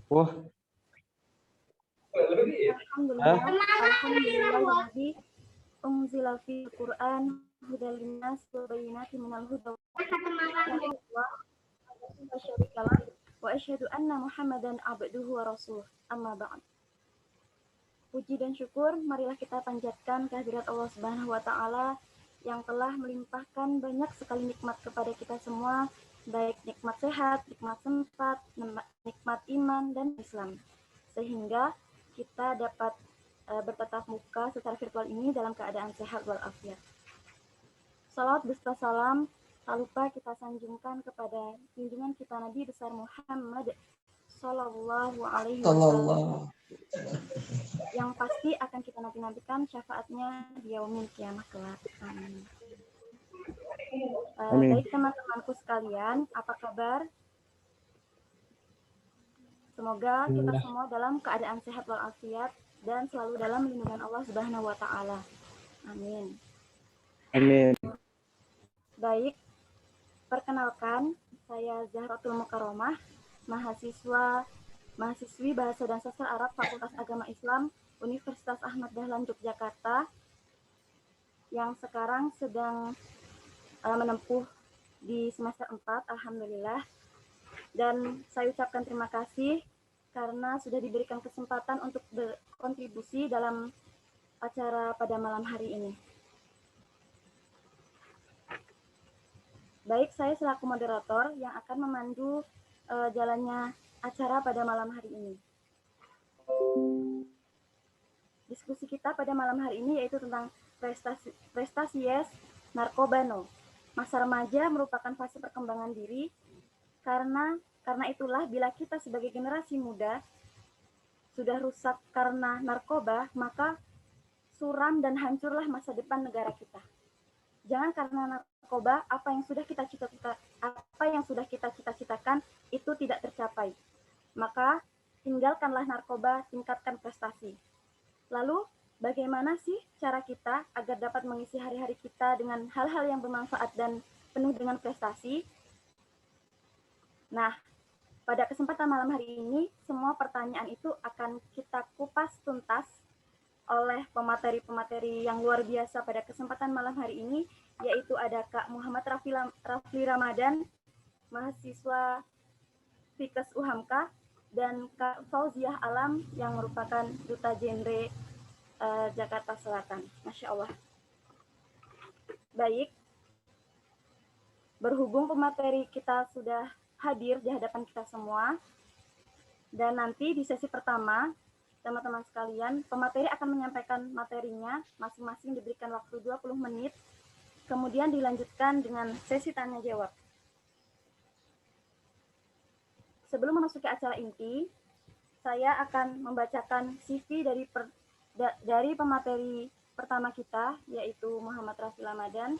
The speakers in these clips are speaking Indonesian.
Wah, Alhamdulillah, unzila fil Qur'an hudal linnas wa bayyinatin minal huda wa syarikalah wa asyhadu anna Muhammadan abduhu wa rasuluh. Amma ba'd. Puji dan syukur marilah kita panjatkan kehadirat Allah Subhanahu wa taala yang telah melimpahkan banyak sekali nikmat kepada kita semua, baik nikmat sehat, nikmat sempat, nikmat iman dan Islam. Sehingga kita dapat bertatap muka secara virtual ini dalam keadaan sehat walafiat. Salawat beserta salam tak lupa kita sanjungkan kepada junjungan kita Nabi besar Muhammad Sallallahu Alaihi Wasallam yang pasti akan kita nantikan syafaatnya di yaumil kiamah kelak. Amin. Baik teman-temanku sekalian, apa kabar? Semoga kita semua dalam keadaan sehat walafiat dan selalu dalam lindungan Allah Subhanahu wa taala. Amin. Amin. Baik, perkenalkan saya Zahratul Mukarramah, mahasiswi Bahasa dan Sastra Arab Fakultas Agama Islam Universitas Ahmad Dahlan Yogyakarta yang sekarang sedang menempuh di semester 4, alhamdulillah. Dan saya ucapkan terima kasih karena sudah diberikan kesempatan untuk berkontribusi dalam acara pada malam hari ini. Baik, saya selaku moderator yang akan memandu jalannya acara pada malam hari ini. Diskusi kita pada malam hari ini yaitu tentang prestasi yes, narkoba no. Masa remaja merupakan fase perkembangan diri karena itulah bila kita sebagai generasi muda sudah rusak karena narkoba, maka suram dan hancurlah masa depan negara kita. Jangan karena narkoba apa yang sudah kita cita-citakan itu tidak tercapai. Maka tinggalkanlah narkoba, tingkatkan prestasi. Lalu bagaimana sih cara kita agar dapat mengisi hari-hari kita dengan hal-hal yang bermanfaat dan penuh dengan prestasi? Nah, pada kesempatan malam hari ini semua pertanyaan itu akan kita kupas tuntas oleh pemateri yang luar biasa pada kesempatan malam hari ini, yaitu ada Kak Muhammad Rafli Ramadan, mahasiswa Fikes UHAMKA, dan Kak Fauziah Alam yang merupakan Duta Genre Jakarta Selatan. Masya Allah. Baik, berhubung pemateri kita sudah hadir di hadapan kita semua, dan nanti di sesi pertama, teman-teman sekalian, pemateri akan menyampaikan materinya, masing-masing diberikan waktu 20 menit, kemudian dilanjutkan dengan sesi tanya jawab. Sebelum memasuki acara inti, saya akan membacakan CV dari pemateri pertama kita, yaitu Muhammad Rafli Ramadan.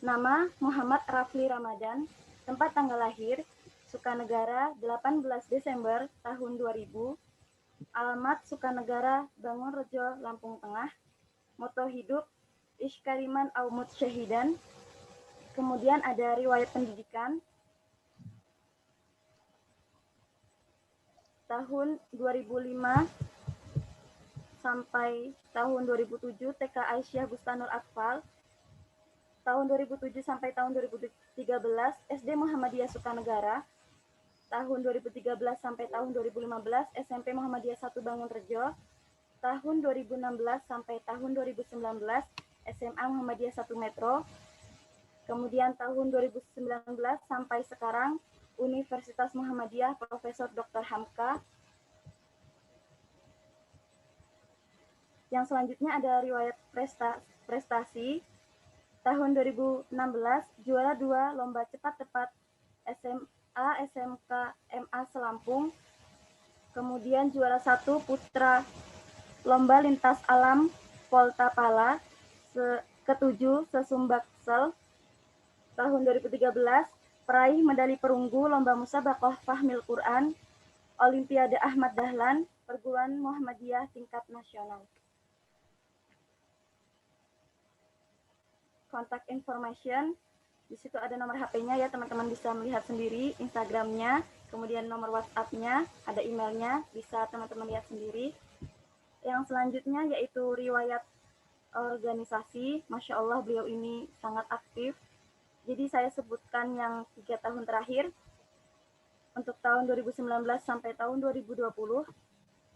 Nama Muhammad Rafli Ramadan, tempat tanggal lahir Sukanegara 18 Desember tahun 2000, alamat Sukanegara, Bangunrejo, Lampung Tengah, moto hidup, Ishkariman Aumut Syahidan. Kemudian ada riwayat pendidikan, tahun 2005 sampai tahun 2007 TK Aisyah Bustanul Atfal, tahun 2007 sampai tahun 2013 SD Muhammadiyah Sukanegara, tahun 2013 sampai tahun 2015 SMP Muhammadiyah 1 Bangunrejo, tahun 2016 sampai tahun 2019 SMA Muhammadiyah 1 Metro, kemudian tahun 2019 sampai sekarang Universitas Muhammadiyah Profesor Dr. Hamka. Yang selanjutnya ada riwayat prestasi. Tahun 2016 juara 2 lomba cepat-tepat SMA SMK MA Selampung. Kemudian juara 1 putra lomba lintas alam Volta Pala ke-7 Sesumbaksel. Tahun 2013 peraih medali perunggu lomba musabaqah Fahmil Quran Olimpiade Ahmad Dahlan Perguruan Muhammadiyah tingkat nasional. Contact information, di situ ada nomor HP-nya ya, teman-teman bisa melihat sendiri Instagram-nya kemudian nomor WhatsApp-nya, ada emailnya, bisa teman-teman lihat sendiri. Yang selanjutnya yaitu riwayat organisasi. Masya Allah beliau ini sangat aktif. Jadi saya sebutkan yang 3 tahun terakhir. Untuk tahun 2019 sampai tahun 2020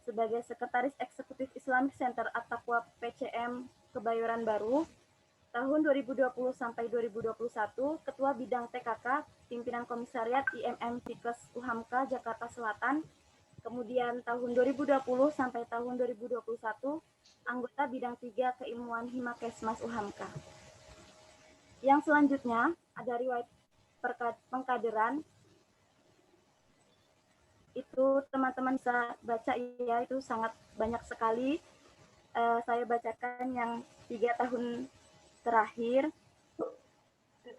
sebagai Sekretaris Eksekutif Islamic Center At-Taqwa PCM Kebayoran Baru. Tahun 2020 sampai 2021 Ketua Bidang TKK Pimpinan Komisariat IMM Tikes UHAMKA Jakarta Selatan. Kemudian tahun 2020 sampai tahun 2021 anggota bidang 3 keilmuan Himakesmas UHAMKA. Yang selanjutnya ada riwayat pengkaderan. Itu teman-teman bisa baca ya, itu sangat banyak sekali. Saya bacakan yang 3 tahun terakhir.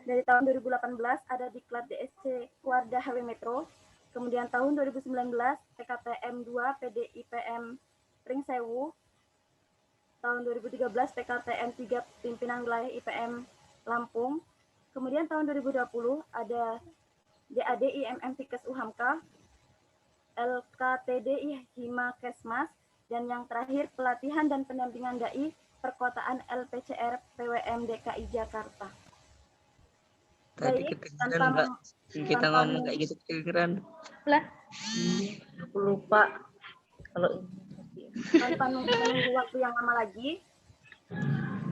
Dari tahun 2018 ada Diklat DSC Kuarda HW Metro. Kemudian tahun 2019 PKTM 2 PDIPM Ring Sewu. Tahun 2013 PKTM 3 Pimpinan Wilayah IPM Lampung. Kemudian tahun 2020 ada DAD IMM Tikes UHAMKA, LKTD Hima Kesmas, dan yang terakhir pelatihan dan pendampingan DAI Perkotaan LPCR PWM DKI Jakarta. Tadi kedengeran Mbak, kita ngomong kayak gitu kedengeran. Lah, aku lupa kalau tanpa menunggu waktu yang lama lagi,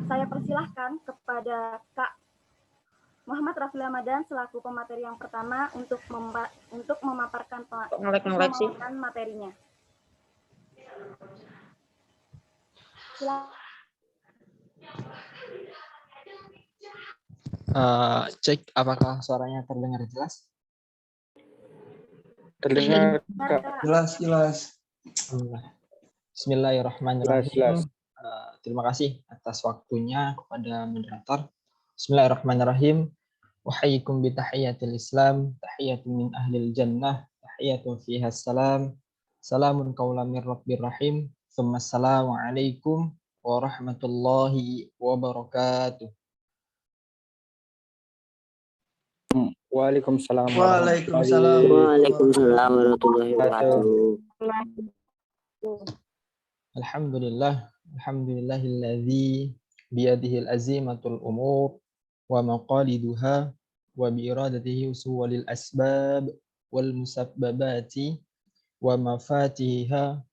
saya persilahkan kepada Kak Muhammad Rafli Ramadan selaku pemateri yang pertama untuk memaparkan materinya. Silakan. Cek apakah suaranya terdengar jelas? Terdengar, Kak. Jelas. Bismillahirrahmanirrahim. Terima kasih atas waktunya kepada moderator. Bismillahirrahmanirrahim. Wahayyikum bitahiyatil Islam, tahiyatun min ahlil jannah, tahiyatun fiha salam, salamun qawlan min rabbir rahim, thumma assalamualaikum warahmatullahi wabarakatuh. Waalaikumsalam. Waalaikumsalam. Waalaikumsalam warahmatullahi wabarakatuh. Alhamdulillahilladzi biyadihil azimatul umur wa maqaliduha wa biiradatihi usulil asbab wal musabbabati wa mafatiha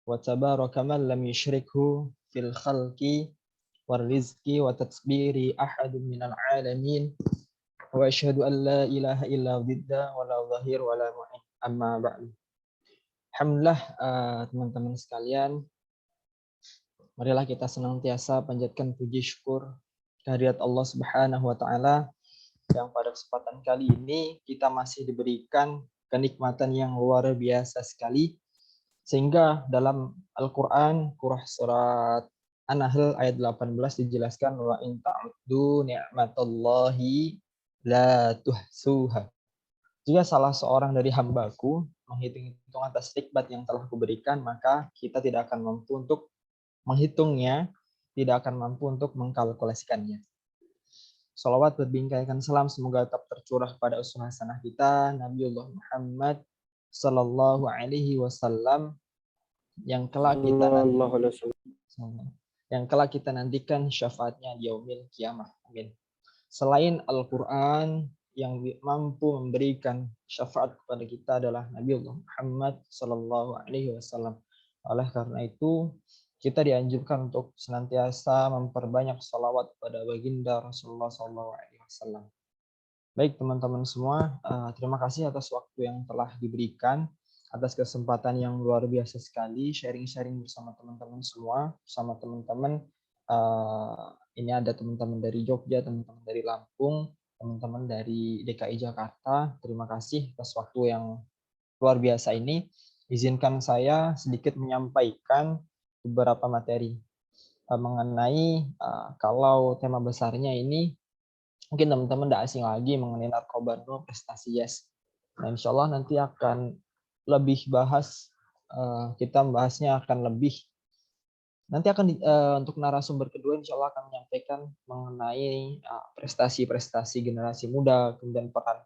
wa tabaraka man lam yushrikhu fil khalqi war rizqi wa tatsbiri ahadun minal alamin wa asyhadu an la ilaha illa didda wa la zahir wa la mu'in amma ba'du. Alhamdulillah teman-teman sekalian, marilah kita senantiasa panjatkan puji syukur kehadirat Allah Subhanahu wa taala yang pada kesempatan kali ini kita masih diberikan kenikmatan yang luar biasa sekali, sehingga dalam Al-Qur'an surat An-Nahl ayat 18 dijelaskan wa in ta'uddu ni'matallahi la tuhsuha. Jika salah seorang dari hambaku menghitung atas nikmat yang telah kuberikan, maka kita tidak akan mampu untuk menghitungnya, tidak akan mampu untuk mengkalkulasikannya. Salawat berbingkaikan salam semoga tetap tercurah pada uswah hasanah kita Nabiullah Muhammad sallallahu alaihi wasallam yang kelak kita nantikan syafaatnya di yaumil kiamah. Amin. Selain Al-Qur'an, yang mampu memberikan syafaat kepada kita adalah Nabiullah Muhammad sallallahu alaihi wasallam. Oleh karena itu, kita dianjurkan untuk senantiasa memperbanyak salawat pada baginda Rasulullah sallallahu alaihi wasallam. Baik teman-teman semua, terima kasih atas waktu yang telah diberikan, atas kesempatan yang luar biasa sekali sharing-sharing bersama teman-teman semua, bersama teman-teman. Ini ada teman-teman dari Jogja, teman-teman dari Lampung, teman-teman dari DKI Jakarta. Terima kasih atas waktu yang luar biasa ini. Izinkan saya sedikit menyampaikan beberapa materi mengenai kalau tema besarnya ini mungkin teman-teman tidak asing lagi mengenai narkoba prestasi yes. Nah, insya Allah nanti akan lebih bahas, kita membahasnya akan lebih nanti akan untuk narasumber kedua insya Allah akan menyampaikan mengenai prestasi-prestasi generasi muda, kemudian peran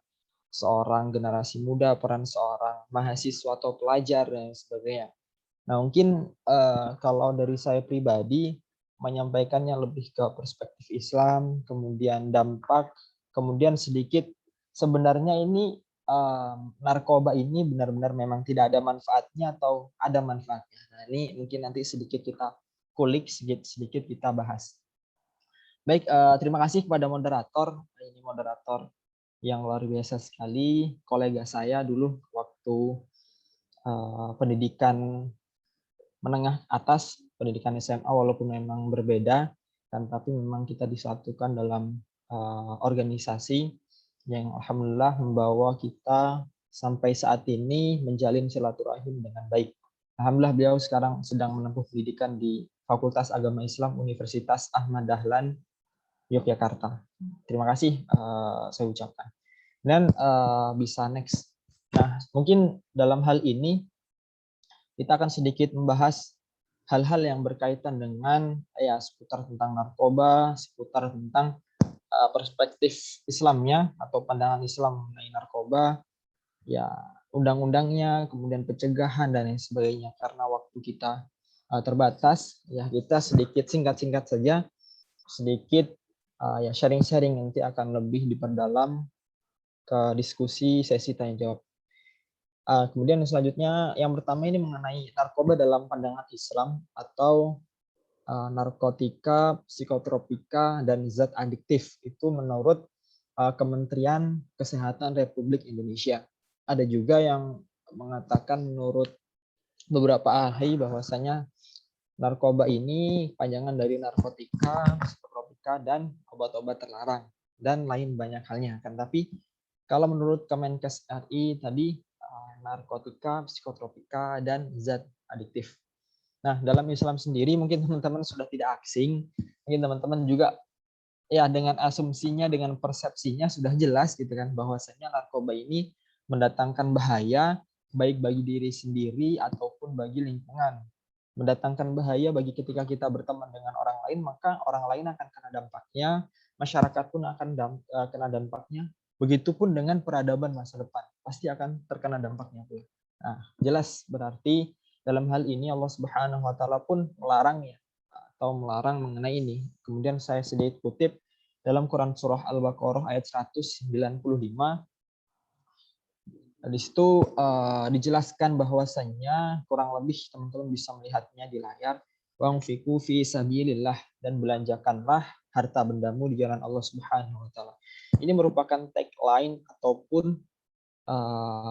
seorang generasi muda, peran seorang mahasiswa atau pelajar dan sebagainya. Nah, mungkin kalau dari saya pribadi menyampaikannya lebih ke perspektif Islam, kemudian dampak, kemudian sedikit sebenarnya ini narkoba ini benar-benar memang tidak ada manfaatnya atau ada manfaatnya. Nah, ini mungkin nanti sedikit kita kulik, sedikit kita bahas. Baik, terima kasih kepada moderator. Ini moderator yang luar biasa sekali, kolega saya dulu waktu pendidikan menengah atas, pendidikan SMA, walaupun memang berbeda, kan tapi memang kita disatukan dalam organisasi yang alhamdulillah membawa kita sampai saat ini menjalin silaturahim dengan baik. Alhamdulillah beliau sekarang sedang menempuh pendidikan di Fakultas Agama Islam Universitas Ahmad Dahlan Yogyakarta. Terima kasih saya ucapkan. Dan bisa next. Nah, mungkin dalam hal ini kita akan sedikit membahas hal-hal yang berkaitan dengan ya seputar tentang narkoba, seputar tentang perspektif Islamnya atau pandangan Islam mengenai narkoba, ya undang-undangnya, kemudian pencegahan dan lain sebagainya. Karena waktu kita terbatas, ya kita sedikit singkat-singkat saja, sedikit ya sharing-sharing, nanti akan lebih diperdalam ke diskusi sesi tanya jawab. Kemudian selanjutnya yang pertama ini mengenai narkoba dalam pandangan Islam atau narkotika, psikotropika, dan zat adiktif. Itu menurut Kementerian Kesehatan Republik Indonesia. Ada juga yang mengatakan menurut beberapa ahli bahwasanya narkoba ini panjangan dari narkotika, psikotropika, dan obat-obat terlarang, dan lain banyak halnya. Kan tapi kalau menurut Kemenkes RI tadi narkotika, psikotropika, dan zat adiktif. Nah, dalam Islam sendiri mungkin teman-teman sudah tidak asing, mungkin teman-teman juga ya dengan asumsinya, dengan persepsinya sudah jelas gitu kan, bahwasanya narkoba ini mendatangkan bahaya baik bagi diri sendiri ataupun bagi lingkungan. Mendatangkan bahaya bagi ketika kita berteman dengan orang lain, maka orang lain akan kena dampaknya, masyarakat pun akan kena dampaknya. Begitupun dengan peradaban masa depan, pasti akan terkena dampaknya. Nah, jelas berarti dalam hal ini Allah Subhanahu wa taala pun melarang ya, atau melarang mengenai ini. Kemudian saya sedikit kutip dalam Quran surah Al-Baqarah ayat 195. Di situ dijelaskan bahwasannya kurang lebih teman-teman bisa melihatnya di layar, wa'unfiqu fi sabilillah, dan belanjakanlah harta bendamu di jalan Allah Subhanahu wa taala. Ini merupakan tagline ataupun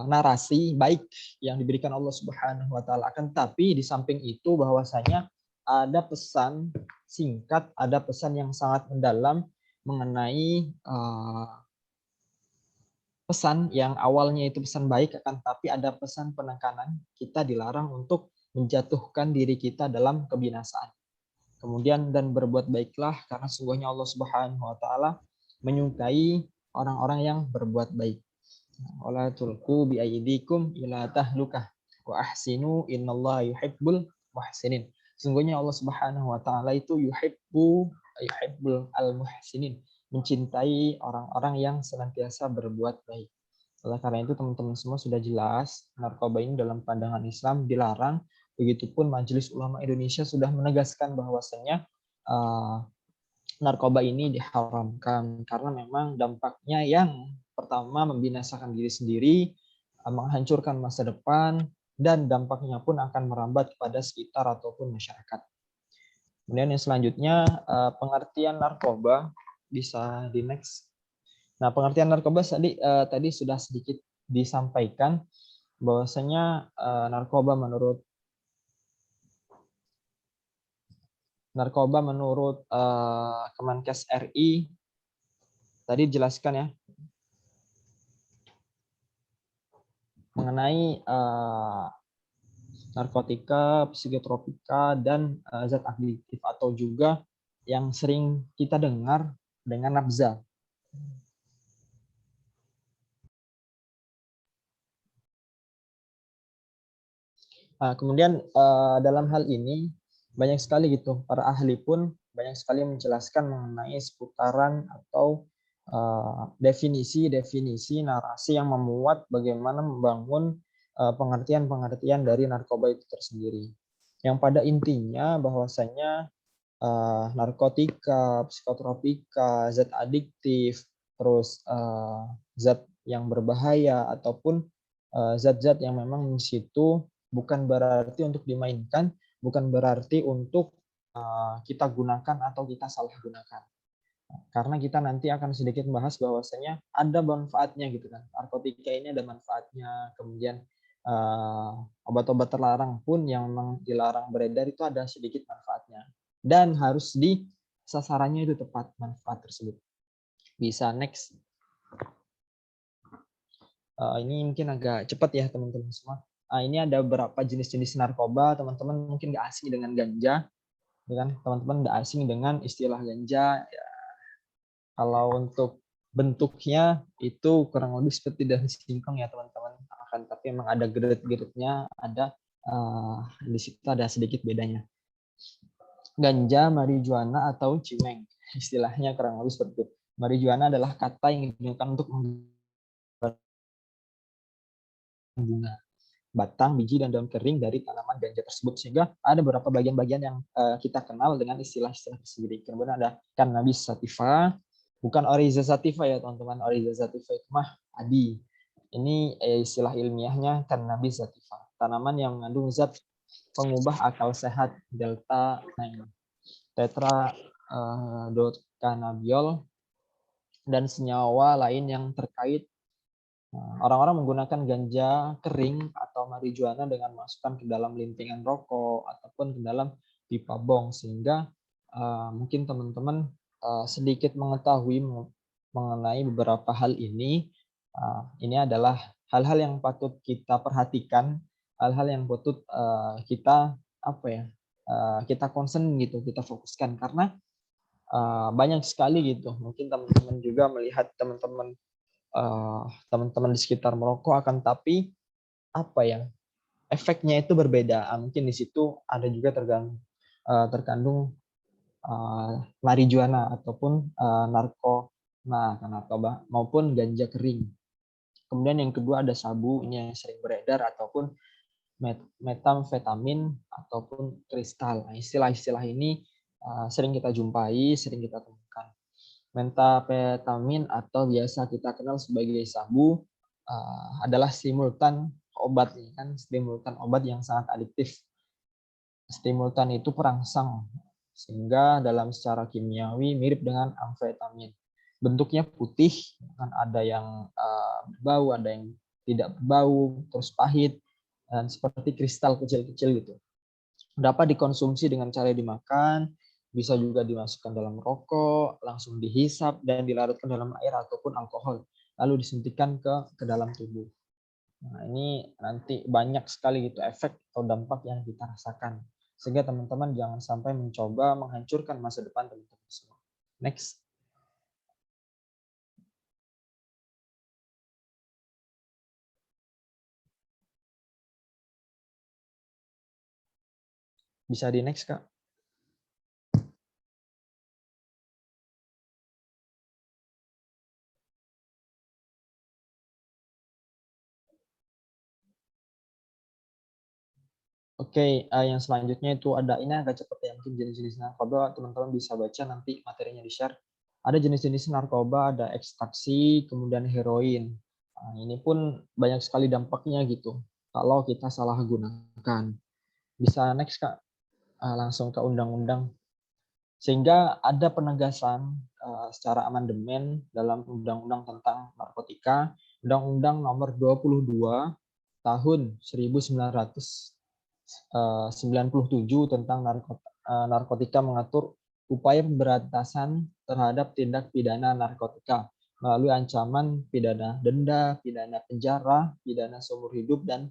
narasi baik yang diberikan Allah Subhanahu wa taala. Akan tapi di samping itu bahwasanya ada pesan singkat, ada pesan yang sangat mendalam mengenai pesan yang awalnya itu pesan baik, akan tapi ada pesan penekanan, kita dilarang untuk menjatuhkan diri kita dalam kebinasaan. Kemudian dan berbuat baiklah karena sungguhnya Allah Subhanahu wa taala menyukai orang-orang yang berbuat baik. Wala tulqu bi aydikum ila tahlukah wa ahsinu innallaha yuhibbul muhsinin. Sungguhnya Allah Subhanahu wa taala itu yuhibbul al-muhsinin, mencintai orang-orang yang senantiasa berbuat baik. Oleh karena itu teman-teman semua sudah jelas narkoba ini dalam pandangan Islam dilarang. Begitupun Majelis Ulama Indonesia sudah menegaskan bahwasannya narkoba ini diharamkan karena memang dampaknya yang pertama membinasakan diri sendiri, menghancurkan masa depan, dan dampaknya pun akan merambat kepada sekitar ataupun masyarakat. Kemudian yang selanjutnya pengertian narkoba, bisa di next. Nah, pengertian narkoba tadi sudah sedikit disampaikan bahwasanya narkoba menurut Kemenkes RI tadi dijelaskan ya mengenai narkotika, psikotropika, dan zat adiktif atau juga yang sering kita dengar dengan nafza. Kemudian dalam hal ini banyak sekali gitu para ahli pun banyak sekali menjelaskan mengenai seputaran atau definisi-definisi narasi yang memuat bagaimana membangun pengertian-pengertian dari narkoba itu tersendiri. Yang pada intinya bahwasanya narkotika, psikotropika, zat adiktif, terus zat yang berbahaya ataupun zat-zat yang memang di situ bukan berarti untuk dimainkan, bukan berarti untuk kita gunakan atau kita salah gunakan. Karena kita nanti akan sedikit membahas bahwasanya ada manfaatnya gitu kan. Narkotika ini ada manfaatnya, kemudian obat-obat terlarang pun yang memang dilarang beredar itu ada sedikit manfaatnya. Dan harus di sasarannya itu tepat manfaat tersebut. Bisa next. Ini mungkin agak cepat ya teman-teman semua. Ini ada beberapa jenis-jenis narkoba, teman-teman mungkin nggak asing dengan ganja, kan? Teman-teman nggak asing dengan istilah ganja. Ya, kalau untuk bentuknya itu kurang lebih seperti daun singkong ya teman-teman. Tapi memang ada grade-grade-nya, ada di situ ada sedikit bedanya. Ganja, marijuana atau cimeng, istilahnya kurang lebih seperti itu. Marijuana adalah kata yang digunakan untuk bunga, batang, biji, dan daun kering dari tanaman ganja tersebut, sehingga ada beberapa bagian-bagian yang kita kenal dengan istilah-istilah tersendiri. Kemudian ada cannabis sativa, bukan Oryza sativa ya teman-teman. Oryza sativa itu mah adi. Ini istilah ilmiahnya cannabis sativa, tanaman yang mengandung zat pengubah akal sehat delta 9, tetradocannabiol, dan senyawa lain yang terkait. Orang-orang menggunakan ganja kering atau marijuana dengan masukkan ke dalam lintingan rokok ataupun ke dalam pipa bong, sehingga mungkin teman-teman sedikit mengetahui mengenai beberapa hal ini. Ini adalah hal-hal yang patut kita perhatikan, hal-hal yang patut kita kita concern gitu, kita fokuskan, karena banyak sekali gitu. Mungkin teman-teman juga melihat teman-teman di sekitar merokok, akan tapi efeknya itu berbeda. Mungkin di situ ada juga terkandung marijuana ataupun narkoba maupun ganja kering. Kemudian yang kedua ada sabu, ini yang sering beredar, ataupun metamfetamin ataupun kristal. Nah, istilah-istilah ini sering kita jumpai, sering kita temukan. Methamphetamine atau biasa kita kenal sebagai sabu adalah stimulan obat, kan? Stimulan obat yang sangat adiktif. Stimulan itu perangsang, sehingga dalam secara kimiawi mirip dengan amfetamin. Bentuknya putih, kan ada yang berbau, ada yang tidak berbau, terus pahit, dan seperti kristal kecil-kecil gitu. Dapat dikonsumsi dengan cara dimakan, bisa juga dimasukkan dalam rokok, langsung dihisap dan dilarutkan dalam air ataupun alkohol, lalu disuntikkan ke dalam tubuh. Nah, ini nanti banyak sekali gitu efek atau dampak yang kita rasakan. Sehingga teman-teman jangan sampai mencoba menghancurkan masa depan teman-teman semua. Next. Bisa di next, Kak. Oke, yang selanjutnya itu ada, ini agak cepat ya, mungkin jenis-jenis narkoba teman-teman bisa baca nanti materinya di-share. Ada jenis-jenis narkoba, ada ekstraksi, kemudian heroin. Nah, ini pun banyak sekali dampaknya gitu kalau kita salah gunakan. Bisa next, Kak, langsung ke undang-undang. Sehingga ada penegasan secara amandemen dalam undang-undang tentang narkotika, Undang-Undang Nomor 22 tahun 1997 tentang narkotika mengatur upaya pemberantasan terhadap tindak pidana narkotika melalui ancaman pidana denda, pidana penjara, pidana seumur hidup, dan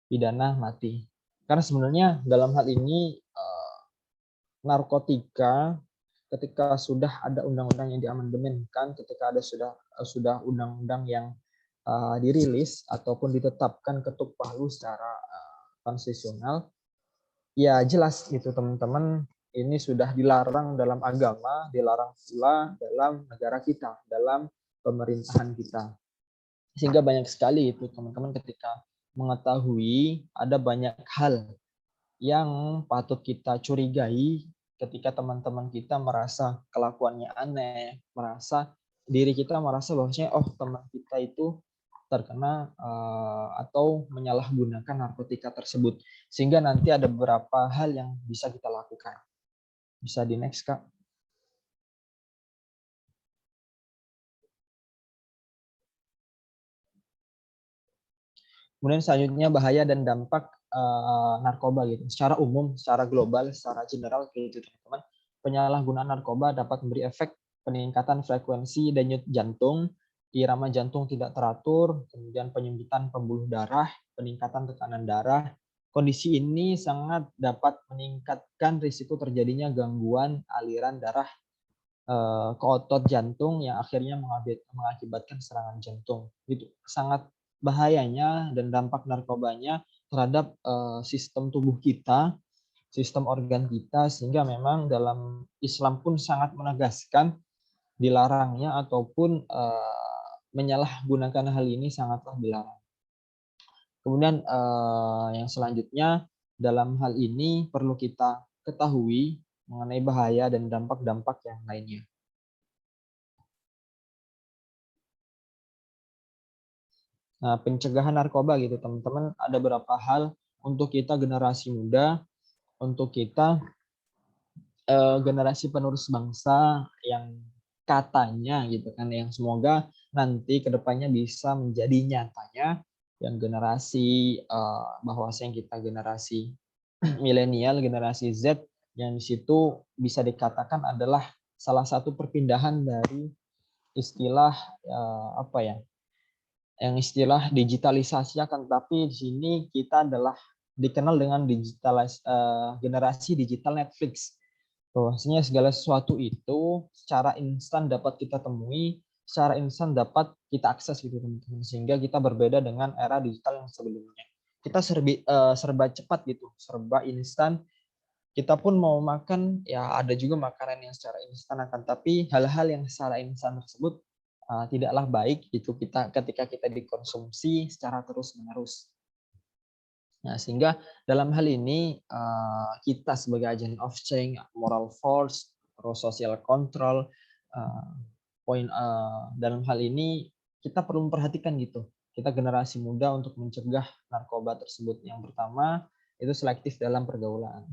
pidana mati. Karena sebenarnya dalam hal ini narkotika, ketika sudah ada undang-undang yang diamandemenkan, ketika ada sudah undang-undang yang dirilis ataupun ditetapkan ketuk palu secara konstitusional, ya jelas gitu teman-teman, ini sudah dilarang dalam agama, dilarang pula dalam negara kita, dalam pemerintahan kita. Sehingga banyak sekali itu teman-teman ketika mengetahui ada banyak hal yang patut kita curigai ketika teman-teman kita merasa kelakuannya aneh, merasa diri kita merasa bahwasanya oh teman kita itu terkena atau menyalahgunakan narkotika tersebut. Sehingga nanti ada beberapa hal yang bisa kita lakukan. Bisa di next, Kak. Kemudian selanjutnya bahaya dan dampak narkoba gitu. Secara umum, secara global, secara general gitu teman-teman. Penyalahgunaan narkoba dapat memberi efek peningkatan frekuensi denyut jantung, irama jantung tidak teratur, kemudian penyempitan pembuluh darah, peningkatan tekanan darah. Kondisi ini sangat dapat meningkatkan risiko terjadinya gangguan aliran darah ke otot jantung yang akhirnya mengakibatkan serangan jantung. Itu sangat bahayanya dan dampak narkobanya terhadap sistem tubuh kita, sistem organ kita, sehingga memang dalam Islam pun sangat menegaskan dilarangnya ataupun menyalahgunakan hal ini sangatlah dilarang. Kemudian yang selanjutnya dalam hal ini perlu kita ketahui mengenai bahaya dan dampak-dampak yang lainnya. Nah, pencegahan narkoba gitu teman-teman, ada beberapa hal untuk kita generasi muda, untuk kita generasi penerus bangsa yang katanya gitu kan, yang semoga nanti kedepannya bisa menjadi nyatanya, yang generasi bahwasanya kita generasi milenial, generasi Z, yang di situ bisa dikatakan adalah salah satu perpindahan dari istilah apa ya, yang istilah digitalisasi, akan tetapi di sini kita adalah dikenal dengan generasi digital Netflix. Bahwasanya segala sesuatu itu secara instan dapat kita temui, secara instan dapat kita akses gitu teman-teman. Sehingga kita berbeda dengan era digital yang sebelumnya. Kita serba cepat gitu, serba instan. Kita pun mau makan, ya ada juga makanan yang secara instan, akan tapi hal-hal yang secara instan tersebut tidaklah baik itu ketika kita dikonsumsi secara terus-menerus. Nah, sehingga dalam hal ini kita sebagai agent of change, moral force, social control, dalam hal ini kita perlu memperhatikan gitu. Kita generasi muda untuk mencegah narkoba tersebut. Yang pertama itu selektif dalam pergaulan.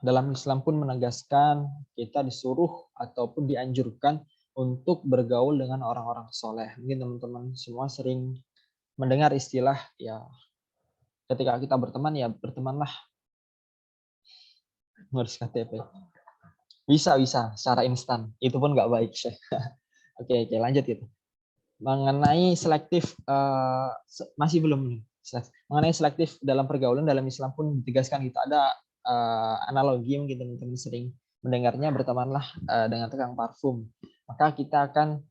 Dalam Islam pun menegaskan kita disuruh ataupun dianjurkan untuk bergaul dengan orang-orang soleh. Mungkin teman-teman semua sering mendengar istilah ya ketika kita berteman ya bertemanlah harus KTP. Bisa secara instan. Itu pun nggak baik. Oke, lanjut gitu. Mengenai selektif masih belum nih. Mengenai selektif dalam pergaulan dalam Islam pun ditegaskan gitu. Ada analogi mungkin teman-teman sering mendengarnya, bertemanlah dengan tukang parfum. Maka kita akan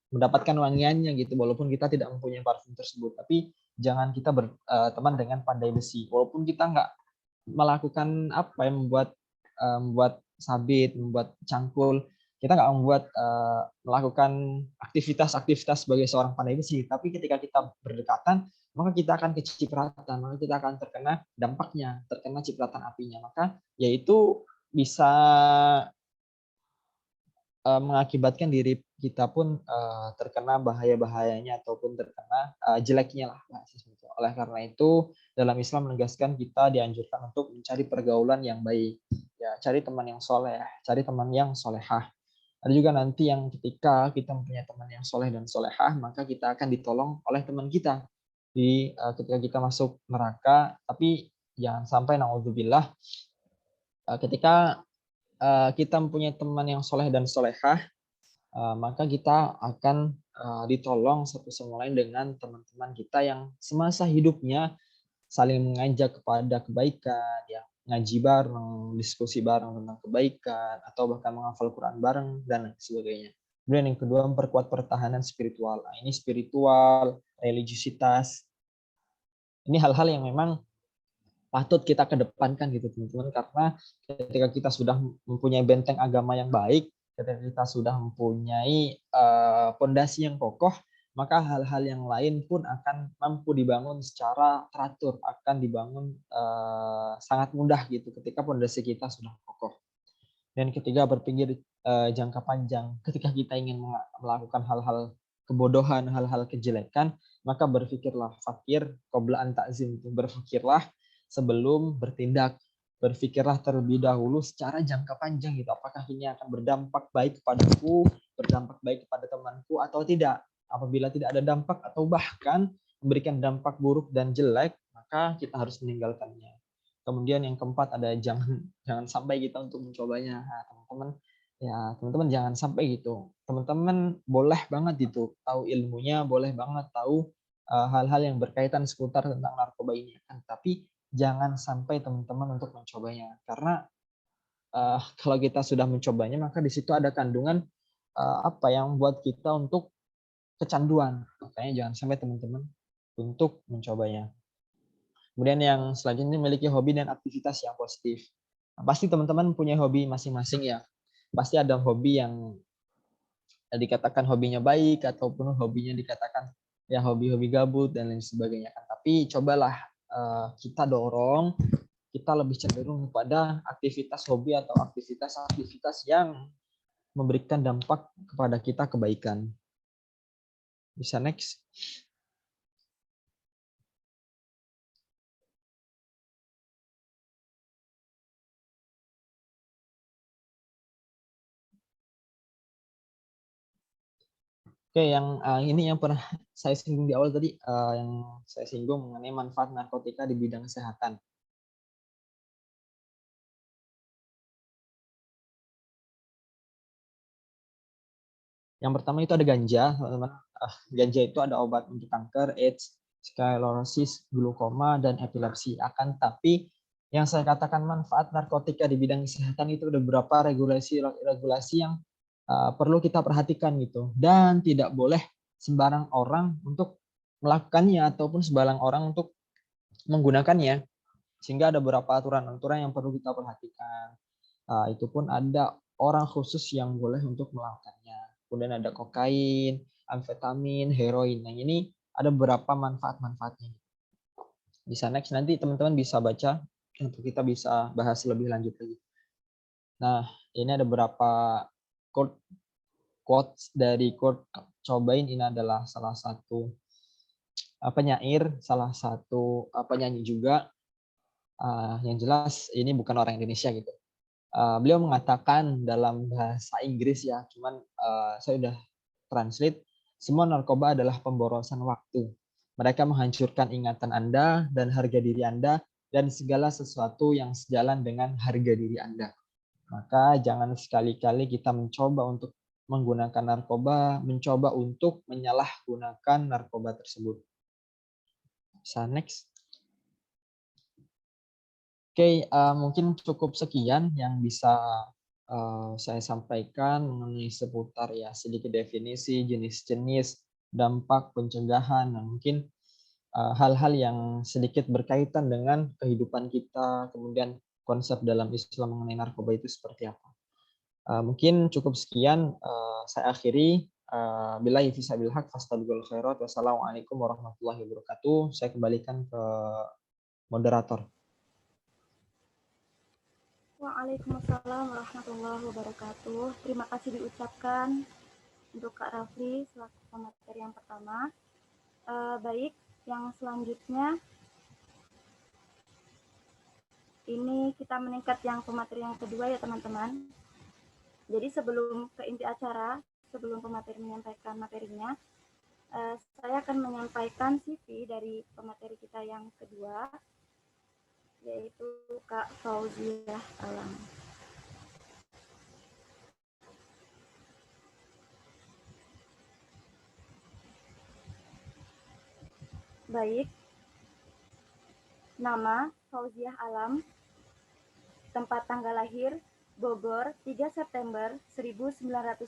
mendapatkan wangiannya gitu, walaupun kita tidak mempunyai parfum tersebut. Tapi jangan kita berteman dengan pandai besi, walaupun kita nggak melakukan apa yang membuat sabit, membuat cangkul, kita nggak melakukan aktivitas sebagai seorang pandai besi. Tapi ketika kita berdekatan, maka kita akan kecipratan, maka kita akan terkena dampaknya, terkena cipratan apinya. Maka yaitu bisa mengakibatkan diri kita pun terkena bahaya-bahayanya ataupun terkena jeleknya lah. Oleh karena itu dalam Islam menegaskan kita dianjurkan untuk mencari pergaulan yang baik. Ya, cari teman yang soleh, cari teman yang solehah. Ada juga nanti yang ketika kita mempunyai teman yang soleh dan solehah, maka kita akan ditolong oleh teman kita ketika kita masuk neraka. Tapi jangan sampai naudzubillah ketika kita mempunyai teman yang soleh dan solehah, maka kita akan ditolong satu sama lain dengan teman-teman kita yang semasa hidupnya saling mengajak kepada kebaikan, ya ngaji bareng, diskusi bareng tentang kebaikan, atau bahkan menghafal Quran bareng dan sebagainya. Kemudian yang kedua, memperkuat pertahanan spiritual. Nah, ini spiritual, religiusitas. Ini hal-hal yang memang patut kita kedepankan gitu teman-teman, karena ketika kita sudah mempunyai benteng agama yang baik, ketika kita sudah mempunyai pondasi yang kokoh, maka hal-hal yang lain pun akan mampu dibangun secara teratur, akan dibangun sangat mudah gitu ketika pondasi kita sudah kokoh. Dan ketiga, berpikir jangka panjang. Ketika kita ingin melakukan hal-hal kebodohan, hal-hal kejelekan, maka berpikirlah fakir qabla an ta'zim, berpikirlah sebelum bertindak, berpikirlah terlebih dahulu secara jangka panjang gitu. Apakah ini akan berdampak baik kepadaku, berdampak baik kepada temanku atau tidak? Apabila tidak ada dampak atau bahkan memberikan dampak buruk dan jelek, maka kita harus meninggalkannya. Kemudian yang keempat ada jangan sampai kita untuk mencobanya. Nah, teman-teman jangan sampai gitu. Teman-teman boleh banget itu tahu ilmunya, boleh banget tahu hal-hal yang berkaitan seputar tentang narkoba ini, kan, tapi jangan sampai teman-teman untuk mencobanya, karena kalau kita sudah mencobanya maka di situ ada kandungan apa yang buat kita untuk kecanduan. Makanya jangan sampai teman-teman untuk mencobanya. Kemudian yang selanjutnya memiliki hobi dan aktivitas yang positif. Nah, pasti teman-teman punya hobi masing-masing ya. Pasti ada hobi yang dikatakan hobinya baik ataupun hobinya dikatakan ya hobi-hobi gabut dan lain sebagainya. Tapi cobalah kita dorong, kita lebih cenderung kepada aktivitas hobi atau aktivitas-aktivitas yang memberikan dampak kepada kita kebaikan. Bisa next. Oke, yang ini yang pernah saya singgung di awal tadi, yang saya singgung mengenai manfaat narkotika di bidang kesehatan. Yang pertama itu ada ganja, teman-teman. Ganja itu ada obat untuk kanker, AIDS, sklerosis, glukoma, dan epilepsi. Akan tapi yang saya katakan manfaat narkotika di bidang kesehatan itu ada beberapa regulasi yang perlu kita perhatikan gitu. Dan tidak boleh sembarang orang untuk melakukannya ataupun sembarang orang untuk menggunakannya. Sehingga ada beberapa aturan-aturan yang perlu kita perhatikan. Itu pun ada orang khusus yang boleh untuk melakukannya. Kemudian ada kokain, amfetamin, heroin. Nah, ini ada beberapa manfaat-manfaatnya. Bisa next, nanti teman-teman bisa baca untuk kita bisa bahas lebih lanjut lagi. Nah, ini ada beberapa quotes dari Kurt Cobain. Ini adalah salah satu penyair, salah satu penyanyi juga. Yang jelas ini bukan orang Indonesia gitu. Beliau mengatakan dalam bahasa Inggris ya, cuman saya udah translate, semua narkoba adalah pemborosan waktu. Mereka menghancurkan ingatan Anda dan harga diri Anda dan segala sesuatu yang sejalan dengan harga diri Anda. Maka jangan sekali-kali kita mencoba untuk menggunakan narkoba, mencoba untuk menyalahgunakan narkoba tersebut. Bisa next. Oke, mungkin cukup sekian yang bisa saya sampaikan mengenai seputar ya sedikit definisi, jenis-jenis, dampak, pencegahan, dan mungkin hal-hal yang sedikit berkaitan dengan kehidupan kita, kemudian konsep dalam Islam mengenai narkoba itu seperti apa. Mungkin cukup sekian, saya akhiri. Billahi fisabil haq fastabiqul khairat. Wassalamualaikum warahmatullahi wabarakatuh. Saya kembalikan ke moderator. Waalaikumsalam warahmatullahi wabarakatuh. Terima kasih diucapkan untuk Kak Rafli selaku pemateri yang pertama. Baik, yang selanjutnya ini kita meningkat yang pemateri yang kedua ya teman-teman. Jadi sebelum ke inti acara, sebelum pemateri menyampaikan materinya, saya akan menyampaikan CV dari pemateri kita yang kedua, yaitu Kak Fauziah Alam. Baik, nama Fauziah Alam, tempat tanggal lahir Bogor 3 September 1999,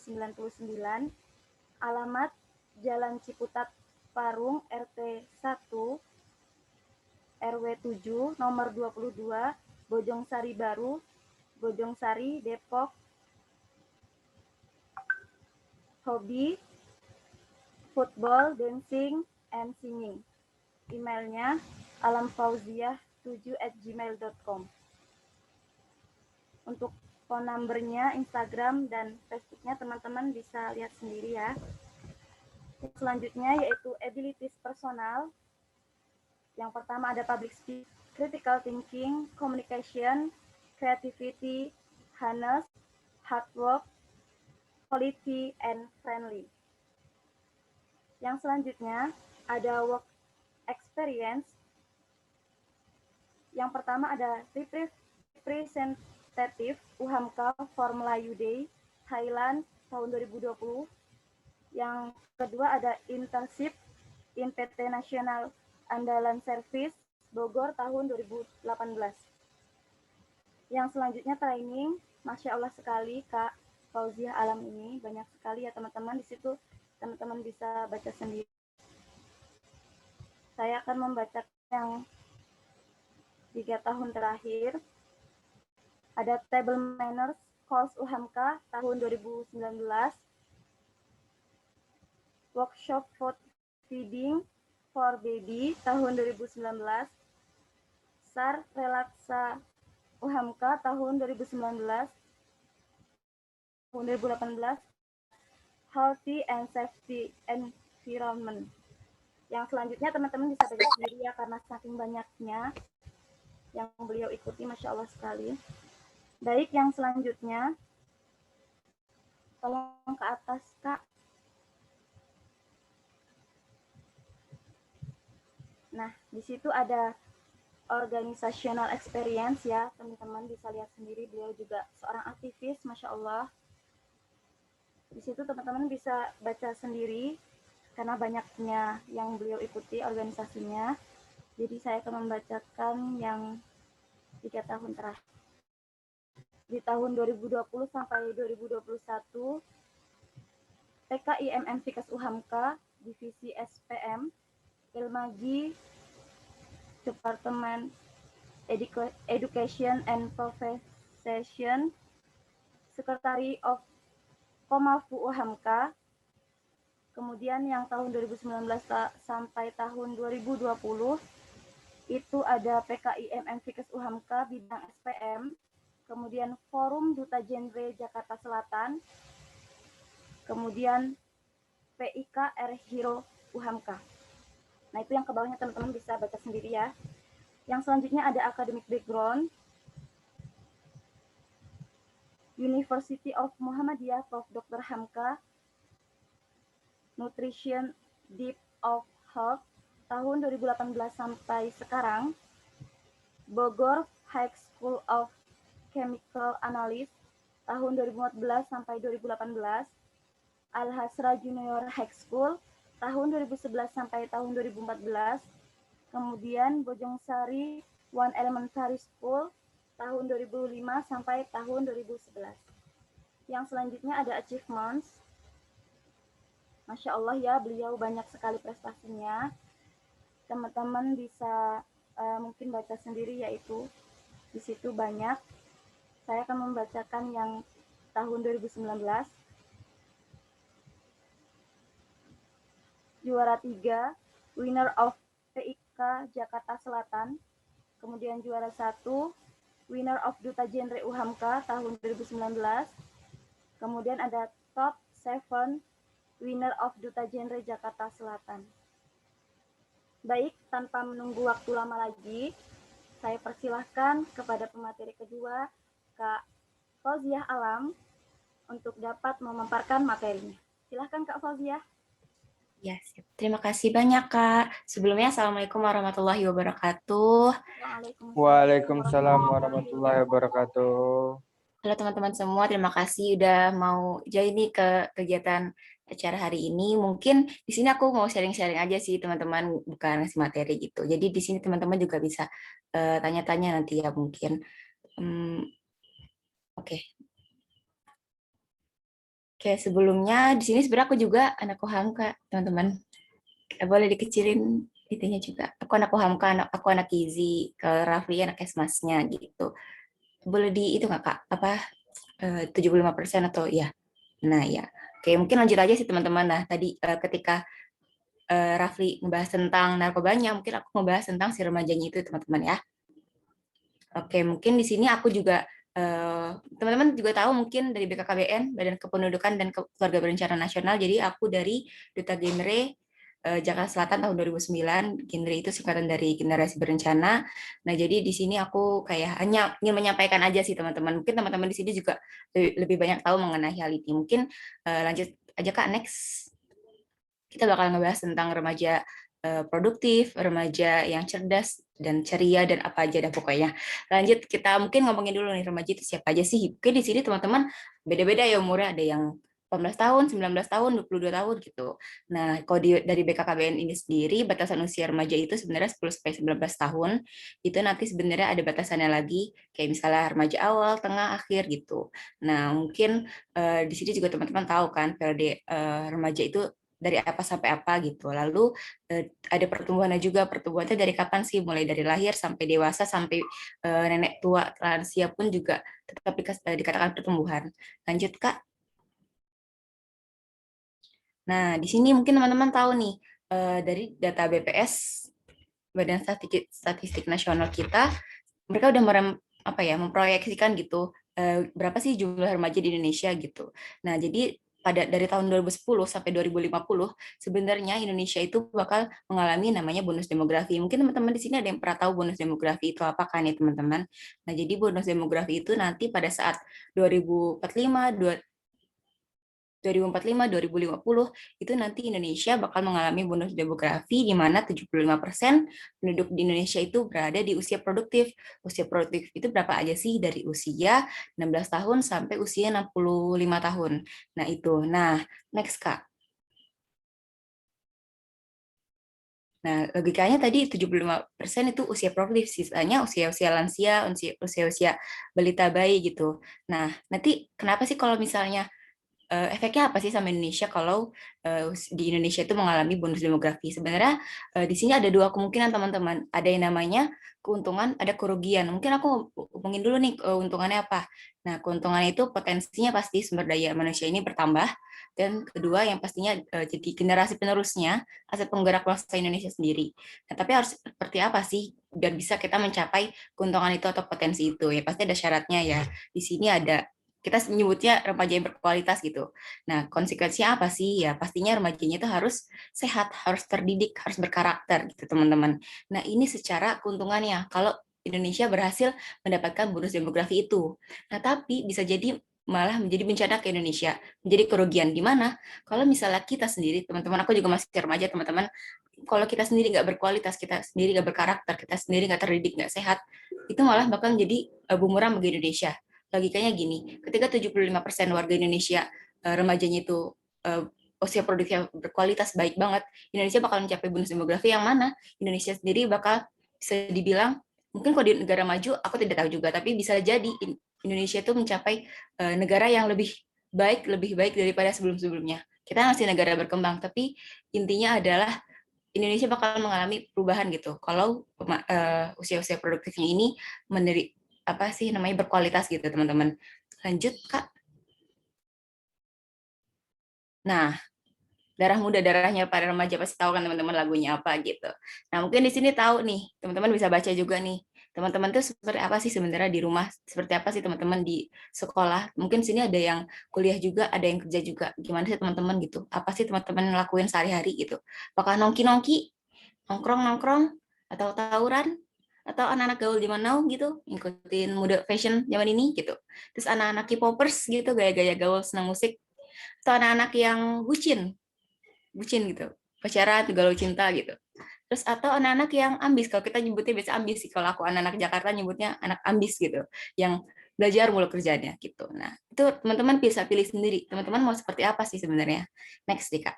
alamat Jalan Ciputat Parung RT 1 RW 7, nomor 22, Bojongsari Baru, Bojongsari, Depok. Hobi, football, dancing, and singing. Emailnya alamfauziah7@gmail.com. Untuk phone numbernya, Instagram, dan Facebooknya teman-teman bisa lihat sendiri ya. Selanjutnya yaitu abilities personal. Yang pertama ada public speaking, critical thinking, communication, creativity, honest, hard work, quality, and friendly. Yang selanjutnya ada work experience. Yang pertama ada representative UHAMKA Formula U Day Thailand tahun 2020. Yang kedua ada internship in PT Nasional Andalan Service Bogor tahun 2018. Yang selanjutnya training, Masya Allah sekali Kak Fauziah Alam ini, banyak sekali ya teman-teman, di situ teman-teman bisa baca sendiri. Saya akan membaca yang 3 tahun terakhir. Ada Table Manners Course UHAMKA tahun 2019. Workshop Food Feeding for Baby tahun 2019. SAR Relaksa UHAMKA tahun 2019. Tahun 2018. Healthy and Safety Environment. Yang selanjutnya teman-teman bisa baca sendiri ya, karena saking banyaknya yang beliau ikuti, Masya Allah sekali. Baik, yang selanjutnya, tolong ke atas, Kak. Nah, di situ ada organizational experience ya, teman-teman bisa lihat sendiri, beliau juga seorang aktivis, Masya Allah. Di situ teman-teman bisa baca sendiri, karena banyaknya yang beliau ikuti organisasinya. Jadi saya akan membacakan yang 3 tahun terakhir. Di tahun 2020 sampai 2021, PKIMM Fikes UHAMKA, Divisi SPM, Ilmagi, Departemen Education and Profession, Secretary of Komafu UHAMKA. Kemudian yang tahun 2019 sampai tahun 2020 itu ada PKIMM Fikes UHAMKA bidang SPM, kemudian Forum Duta Genre Jakarta Selatan, kemudian PIKR Hero UHAMKA. Nah, itu yang ke bawahnya teman-teman bisa baca sendiri ya. Yang selanjutnya ada academic background. University of Muhammadiyah Prof. Dr. Hamka, Nutrition Deep of Health tahun 2018 sampai sekarang. Bogor High School of Chemical Analyst tahun 2014 sampai 2018. Al-Hasra Junior High School tahun 2011 sampai tahun 2014. Kemudian Bojongsari One Elementary School tahun 2005 sampai tahun 2011. Yang selanjutnya ada achievements. Masya Allah ya, beliau banyak sekali prestasinya. Teman-teman bisa mungkin baca sendiri, yaitu di situ banyak. Saya akan membacakan yang tahun 2019. Juara 3, winner of PIK Jakarta Selatan. Kemudian juara 1, winner of Duta Genre UHAMKA tahun 2019. Kemudian ada top 7, winner of Duta Genre Jakarta Selatan. Baik, tanpa menunggu waktu lama lagi, saya persilahkan kepada pemateri kedua, Kak Fauziah Alam, untuk dapat memaparkan materinya. Silahkan Kak Fauziah. Ya, siap. Terima kasih banyak, Kak. Sebelumnya, Assalamualaikum warahmatullahi wabarakatuh. Waalaikumsalam warahmatullahi wabarakatuh. Halo teman-teman semua, terima kasih udah mau join nih ke kegiatan acara hari ini. Mungkin di sini aku mau sharing-sharing aja sih teman-teman, bukan ngasih materi gitu. Jadi di sini teman-teman juga bisa tanya-tanya nanti ya mungkin. Oke. Oke, sebelumnya di sini sebenarnya aku juga anak UHAMKA, teman-teman. Boleh dikecilin itunya juga. Aku anak Hamka, aku anak Gizi, kalau Rafli anak Esmasnya gitu. Boleh di itu nggak Kak? Apa 75% atau ya? Nah ya. Oke, mungkin lanjut aja sih teman-teman. Nah, tadi ketika Rafli ngebahas tentang narkobanya, mungkin aku ngebahas tentang si remajanya itu teman-teman ya. Oke, mungkin di sini aku juga teman-teman juga tahu mungkin dari BKKBN, Badan Kependudukan dan Keluarga Berencana Nasional. Jadi aku dari Duta Genre Jakarta Selatan tahun 2009. Genre itu singkatan dari Generasi Berencana. Nah, jadi di sini aku kayak hanya ingin menyampaikan aja sih teman-teman. Mungkin teman-teman di sini juga lebih banyak tahu mengenai hal ini. Mungkin lanjut aja Kak, next. Kita bakal ngebahas tentang remaja produktif, remaja yang cerdas dan ceria dan apa aja dah pokoknya. Lanjut kita mungkin ngomongin dulu nih remaja itu siapa aja sih? Mungkin di sini teman-teman beda-beda ya umurnya, ada yang 18 tahun, 19 tahun, 22 tahun gitu. Nah, kalau dari BKKBN ini sendiri batasan usia remaja itu sebenarnya 10 sampai 19 tahun. Itu nanti sebenarnya ada batasannya lagi kayak misalnya remaja awal, tengah, akhir gitu. Nah, mungkin di sini juga teman-teman tahu kan periode remaja itu dari apa sampai apa gitu. Lalu ada pertumbuhannya juga. Pertumbuhannya dari kapan sih? Mulai dari lahir sampai dewasa sampai nenek tua, lansia pun juga tetap dikatakan pertumbuhan. Lanjut Kak. Nah, di sini mungkin teman-teman tahu nih dari data BPS Badan Statistik Nasional kita, mereka udah memproyeksikan gitu berapa sih jumlah remaja di Indonesia gitu. Nah, jadi dari tahun 2010 sampai 2050 sebenarnya Indonesia itu bakal mengalami namanya bonus demografi. Mungkin teman-teman di sini ada yang pernah tahu bonus demografi itu apa kan ya teman-teman. Nah, jadi bonus demografi itu nanti pada saat 2045, 2050 itu nanti Indonesia bakal mengalami bonus demografi di mana 75% penduduk di Indonesia itu berada di usia produktif. Usia produktif itu berapa aja sih? Dari usia 16 tahun sampai usia 65 tahun. Nah, itu. Nah, next Kak. Nah, logikanya tadi 75% itu usia produktif, sisanya usia-usia lansia, usia-usia balita bayi gitu. Nah, nanti kenapa sih kalau misalnya efeknya apa sih sama Indonesia kalau di Indonesia itu mengalami bonus demografi? Sebenarnya di sini ada dua kemungkinan teman-teman. Ada yang namanya keuntungan, ada kerugian. Mungkin aku ngomongin dulu nih keuntungannya apa. Nah, keuntungannya itu potensinya pasti sumber daya manusia ini bertambah. Dan kedua yang pastinya jadi generasi penerusnya, aset penggerak bangsa Indonesia sendiri. Nah, tapi harus seperti apa sih biar bisa kita mencapai keuntungan itu atau potensi itu? Ya pasti ada syaratnya ya. Di sini ada kita menyebutnya remaja yang berkualitas gitu. Nah, konsekuensinya apa sih? Ya, pastinya remajanya itu harus sehat, harus terdidik, harus berkarakter gitu, teman-teman. Nah, ini secara keuntungannya. Kalau Indonesia berhasil mendapatkan bonus demografi itu. Nah, tapi bisa jadi malah menjadi bencana ke Indonesia, menjadi kerugian. Di mana? Kalau misalnya kita sendiri, teman-teman, aku juga masih remaja, teman-teman, kalau kita sendiri nggak berkualitas, kita sendiri nggak berkarakter, kita sendiri nggak terdidik, nggak sehat, itu malah bakal menjadi bumerang bagi Indonesia. Logikanya gini, ketika 75% warga Indonesia remajanya itu usia produktif yang berkualitas baik banget, Indonesia bakal mencapai bonus demografi yang mana Indonesia sendiri bakal bisa dibilang, mungkin kalau di negara maju aku tidak tahu juga, tapi bisa jadi Indonesia itu mencapai negara yang lebih baik daripada sebelum-sebelumnya. Kita masih negara berkembang, tapi intinya adalah Indonesia bakal mengalami perubahan gitu. Kalau usia-usia produktifnya ini apa sih namanya berkualitas gitu teman-teman. Lanjut Kak. Nah, darah muda darahnya para remaja pasti tahu kan teman-teman lagunya apa gitu. Nah, mungkin di sini tahu nih, teman-teman bisa baca juga nih. Teman-teman tuh seperti apa sih sebenarnya di rumah? Seperti apa sih teman-teman di sekolah? Mungkin sini ada yang kuliah juga, ada yang kerja juga. Gimana sih teman-teman gitu? Apa sih teman-teman ngelakuin sehari-hari gitu? Apakah nongki-nongki, nongkrong-nongkrong, atau tawuran, atau anak-anak gaul zaman now gitu, ngikutin mode fashion zaman ini gitu. Terus anak-anak K-popers gitu, gaya-gaya gaul senang musik, atau anak-anak yang bucin gitu, pacaran, galau cinta gitu. Terus atau anak-anak yang ambis, kalau kita nyebutnya biasa ambis sih, kalau aku anak-anak Jakarta nyebutnya anak ambis gitu, yang belajar mulu kerjanya gitu. Nah, itu teman-teman bisa pilih sendiri. Teman-teman mau seperti apa sih sebenarnya? Next nih, Kak.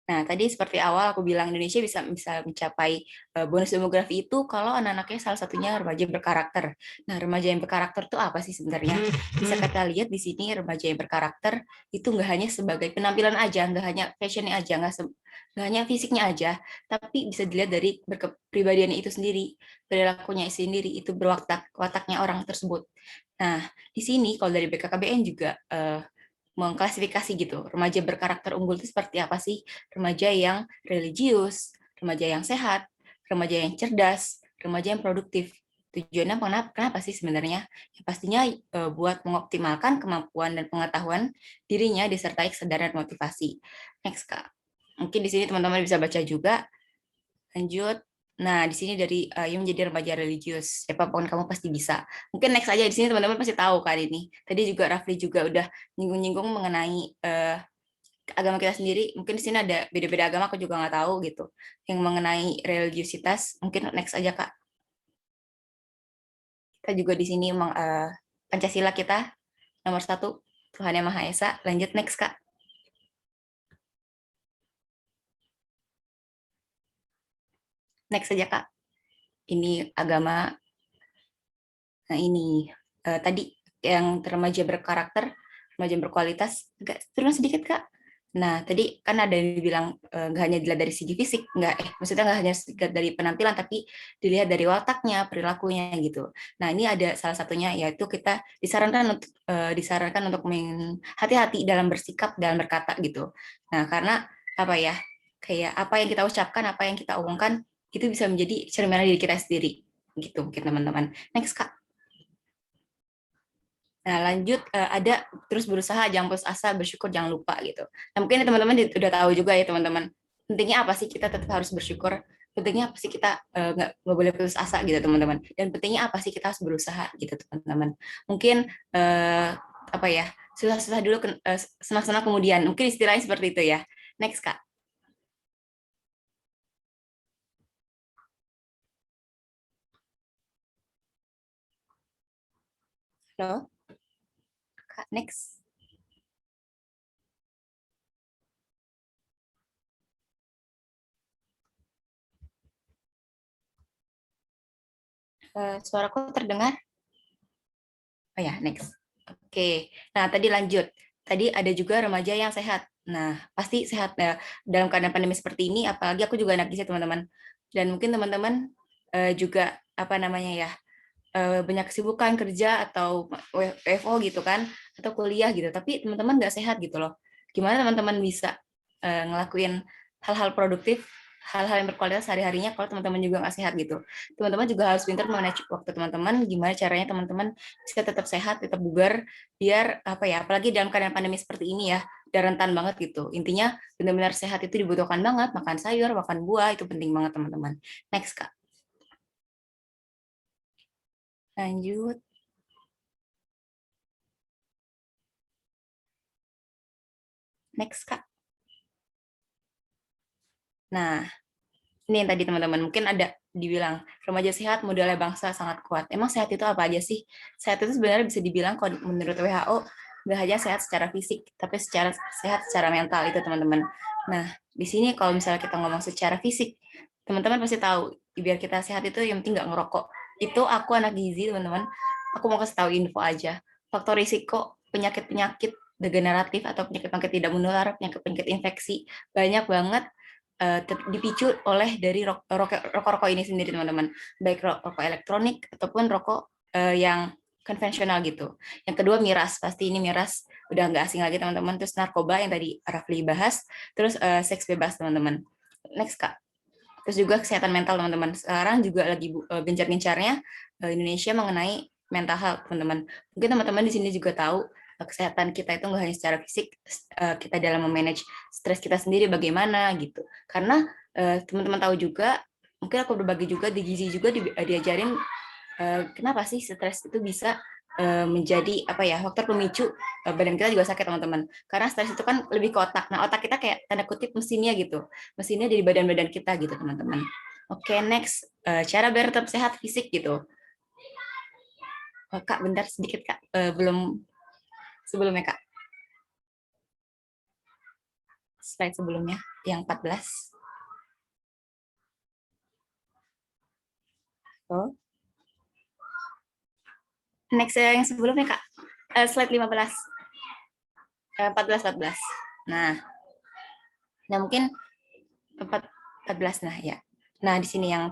Nah, tadi seperti awal aku bilang Indonesia bisa mencapai bonus demografi itu kalau anak-anaknya salah satunya remaja berkarakter. Nah, remaja yang berkarakter itu apa sih sebenarnya? Bisa kita lihat di sini remaja yang berkarakter itu nggak hanya sebagai penampilan aja, nggak hanya fashionnya aja, nggak hanya fisiknya aja, tapi bisa dilihat dari kepribadiannya itu sendiri, perilakunya sendiri, itu wataknya orang tersebut. Nah, di sini kalau dari BKKBN juga mengklasifikasi gitu. Remaja berkarakter unggul itu seperti apa sih? Remaja yang religius, remaja yang sehat, remaja yang cerdas, remaja yang produktif. Tujuannya kenapa sih sebenarnya? Ya, pastinya buat mengoptimalkan kemampuan dan pengetahuan dirinya disertai kesadaran dan motivasi. Next, Kak. Mungkin di sini teman-teman bisa baca juga. Lanjut. Nah, di sini dari yang menjadi remaja religius. Siapapun kamu pasti bisa. Mungkin next aja di sini teman-teman pasti tahu kan ini. Tadi juga Rafli juga udah nyinggung-nyinggung mengenai agama kita sendiri. Mungkin di sini ada beda-beda agama aku juga nggak tahu gitu. Yang mengenai religiusitas. Mungkin next aja Kak. Kita juga di sini Pancasila kita nomor 1 Tuhan Yang Maha Esa. Lanjut next Kak. Next aja Kak. Ini agama. Nah ini tadi yang remaja berkarakter, remaja berkualitas, agak turun sedikit Kak. Nah tadi kan ada yang dibilang nggak hanya dilihat dari segi fisik, maksudnya nggak hanya dari penampilan, tapi dilihat dari wataknya, perilakunya gitu. Nah ini ada salah satunya yaitu kita disarankan untuk hati-hati dalam bersikap, dalam berkata gitu. Nah karena apa ya, kayak apa yang kita ucapkan, apa yang kita omongkan itu bisa menjadi cerminan diri kita sendiri gitu mungkin teman-teman. Next Kak. Nah, lanjut ada terus berusaha, jangan putus asa, bersyukur, jangan lupa gitu. Nah, mungkin teman-teman udah tahu juga ya teman-teman. Pentingnya apa sih kita tetap harus bersyukur? Pentingnya apa sih kita nggak boleh putus asa gitu teman-teman. Dan pentingnya apa sih kita harus berusaha gitu teman-teman. Mungkin apa ya, susah-susah dulu, senang-senang kemudian. Mungkin istilahnya seperti itu ya. Next Kak. Halo. Kak, next. Suaraku terdengar? Oh ya, next. Oke. Nah, tadi lanjut. Tadi ada juga remaja yang sehat. Nah, pasti sehat ya. Dalam keadaan pandemi seperti ini, apalagi aku juga anak gizi, teman-teman. Dan mungkin teman-teman juga apa namanya ya, banyak kesibukan kerja atau WFO gitu kan, atau kuliah gitu. Tapi teman-teman nggak sehat gitu loh. Gimana teman-teman bisa ngelakuin hal-hal produktif, hal-hal yang berkualitas sehari-harinya kalau teman-teman juga nggak sehat gitu. Teman-teman juga harus pintar manage waktu teman-teman, gimana caranya teman-teman bisa tetap sehat, tetap bugar, biar apa ya, apalagi dalam keadaan pandemi seperti ini ya, udah rentan banget gitu. Intinya benar-benar sehat itu dibutuhkan banget, makan sayur, makan buah, itu penting banget teman-teman. Next, Kak. Lanjut. Next, Kak. Nah, ini yang tadi teman-teman, mungkin ada dibilang remaja sehat modalnya bangsa sangat kuat. Emang sehat itu apa aja sih? Sehat itu sebenarnya bisa dibilang kalau menurut WHO nggak hanya sehat secara fisik, tapi sehat secara mental itu teman-teman. Nah, di sini kalau misalnya kita ngomong secara fisik, teman-teman pasti tahu, biar kita sehat itu yang penting nggak ngerokok. Itu aku anak gizi teman-teman, aku mau kasih tahu info aja. Faktor risiko penyakit-penyakit degeneratif atau penyakit-penyakit tidak menular, penyakit-penyakit infeksi, banyak banget dipicu oleh dari rokok-rokok ini sendiri teman-teman, baik rokok elektronik ataupun rokok yang konvensional gitu. Yang kedua miras, pasti ini miras udah nggak asing lagi teman-teman. Terus narkoba yang tadi Rafli bahas, terus seks bebas teman-teman. Next Kak. Terus juga kesehatan mental teman-teman. Sekarang juga lagi gencar-gencarnya Indonesia mengenai mental health teman-teman. Mungkin teman-teman di sini juga tahu kesehatan kita itu nggak hanya secara fisik, kita dalam memanage stres kita sendiri bagaimana gitu. Karena teman-teman tahu juga, mungkin aku berbagi juga di gizi juga diajarin kenapa sih stres itu bisa menjadi apa ya, faktor pemicu badan kita juga sakit teman-teman. Karena stres itu kan lebih ke otak. Nah otak kita kayak tanda kutip mesinnya gitu, mesinnya dari badan-badan kita gitu teman-teman. Oke, next cara biar tetap sehat fisik gitu. Kak bentar sedikit Kak, belum sebelumnya Kak, slide sebelumnya. yang 14. Oh. Next yang sebelumnya Kak, slide 15. 14. Nah mungkin 14 nah ya. Nah di sini yang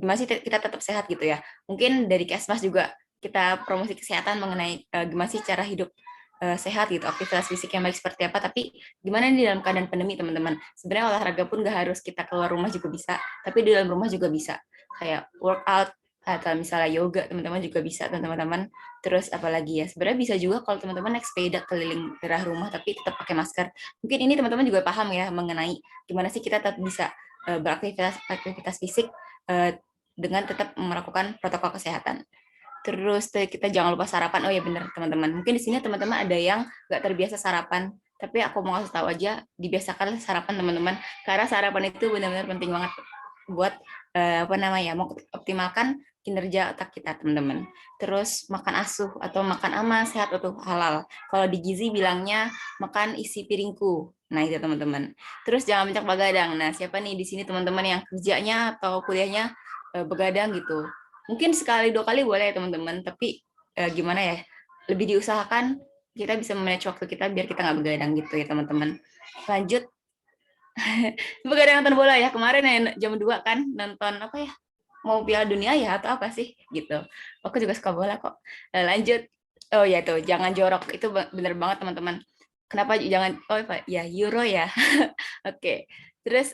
masih kita tetap sehat gitu ya. Mungkin dari Kesmas juga kita promosi kesehatan mengenai gimana sih cara hidup sehat gitu, aktivitas fisik yang baik seperti apa, tapi gimana nih dalam keadaan pandemi teman-teman. Sebenarnya olahraga pun nggak harus kita keluar rumah juga bisa, tapi di dalam rumah juga bisa. Kayak workout atau misalnya yoga teman-teman juga bisa teman-teman. Terus apalagi ya, sebenarnya bisa juga kalau teman-teman naik sepeda keliling daerah rumah tapi tetap pakai masker. Mungkin ini teman-teman juga paham ya mengenai gimana sih kita tetap bisa beraktivitas fisik dengan tetap melakukan protokol kesehatan. Terus kita jangan lupa sarapan. Oh ya benar teman-teman. Mungkin di sini teman-teman ada yang nggak terbiasa sarapan, tapi aku mau kasih tahu aja, dibiasakan sarapan teman-teman. Karena sarapan itu benar-benar penting banget buat mengoptimalkan kinerja otak kita teman-teman. Terus makan asuh atau makan aman, sehat atau halal. Kalau di gizi bilangnya makan isi piringku. Nah itu teman-teman. Terus jangan banyak begadang. Nah siapa nih di sini teman-teman yang kerjanya atau kuliahnya begadang gitu? Mungkin sekali 2 kali boleh ya teman-teman, tapi gimana ya, lebih diusahakan kita bisa manage waktu kita biar kita nggak begadang gitu ya teman-teman. Lanjut, begadang nonton bola ya, kemarin ya jam 2 kan, nonton apa ya, mau Piala Dunia ya atau apa sih gitu. Aku juga suka bola kok. Lanjut, oh ya tuh, jangan jorok, itu bener banget teman-teman. Kenapa jangan, oh ya Euro ya. Oke, terus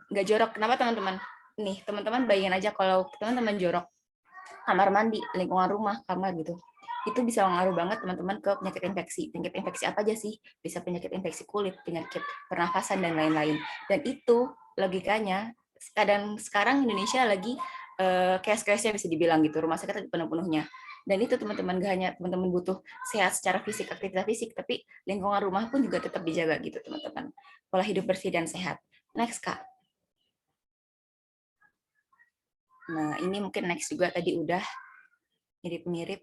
nggak jorok, kenapa teman-teman? Nih teman-teman bayangin aja kalau teman-teman jorok kamar mandi, lingkungan rumah, kamar gitu. Itu bisa mengaruh banget teman-teman ke penyakit infeksi. Penyakit infeksi apa aja sih? Bisa penyakit infeksi kulit, penyakit pernafasan, dan lain-lain. Dan itu logikanya, kadang sekarang Indonesia lagi chaos-chaosnya bisa dibilang gitu, rumah sakit penuh-penuhnya. Dan itu teman-teman gak hanya teman-teman butuh sehat secara fisik, aktivitas fisik, tapi lingkungan rumah pun juga tetap dijaga gitu teman-teman. Pola hidup bersih dan sehat. Next Kak. Nah, ini mungkin next juga tadi udah mirip-mirip.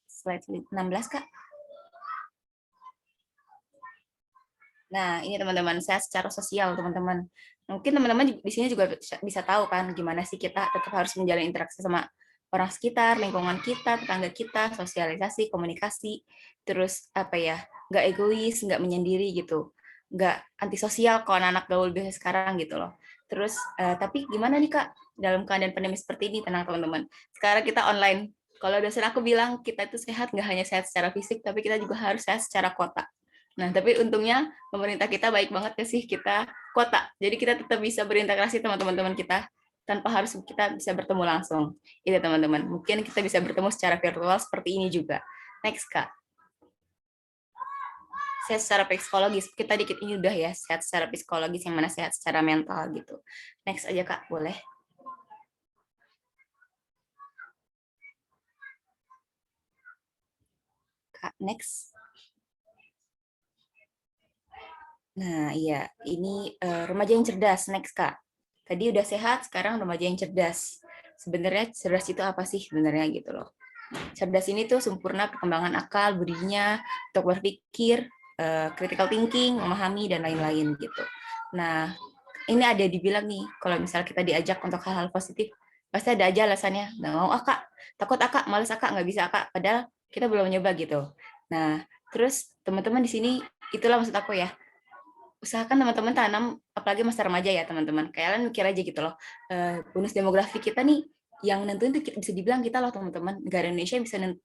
Slide 16, Kak. Nah, ini teman-teman, saya secara sosial, teman-teman. Mungkin teman-teman di sini juga bisa tahu kan gimana sih kita tetap harus menjalin interaksi sama orang sekitar, lingkungan kita, tetangga kita, sosialisasi, komunikasi, terus apa ya, nggak egois, nggak menyendiri gitu, nggak antisosial kalau anak-anak gaul biasa sekarang gitu loh. Terus, tapi gimana nih Kak, dalam keadaan pandemi seperti ini, tenang teman-teman. Sekarang kita online. Kalau dosen aku bilang kita itu sehat, nggak hanya sehat secara fisik, tapi kita juga harus sehat secara kota. Nah, tapi untungnya pemerintah kita baik banget ya sih, kita kota. Jadi kita tetap bisa berinteraksi teman-teman kita tanpa harus kita bisa bertemu langsung. Itu teman-teman. Mungkin kita bisa bertemu secara virtual seperti ini juga. Next, Kak. Sehat secara psikologis. Kita dikit ini udah ya, sehat secara psikologis, yang mana sehat secara mental gitu. Next aja, Kak. Boleh. Kak, next. Nah, iya, ini remaja yang cerdas, next Kak. Tadi udah sehat, sekarang remaja yang cerdas. Sebenarnya cerdas itu apa sih sebenarnya gitu loh. Cerdas ini tuh sempurna perkembangan akal, budinya, untuk berpikir, critical thinking, memahami, dan lain-lain gitu. Nah, ini ada dibilang nih, kalau misalnya kita diajak untuk hal-hal positif, pasti ada aja alasannya. Nggak mau Kak, takut Kak, males Kak, nggak bisa Kak, padahal kita belum nyoba gitu. Nah, terus teman-teman di sini, itulah maksud aku ya, usahakan teman-teman tanam, apalagi masa remaja ya teman-teman. Kalian mikir aja gitu loh, bonus demografi kita nih yang nentuin tuh bisa dibilang kita loh teman-teman. Negara Indonesia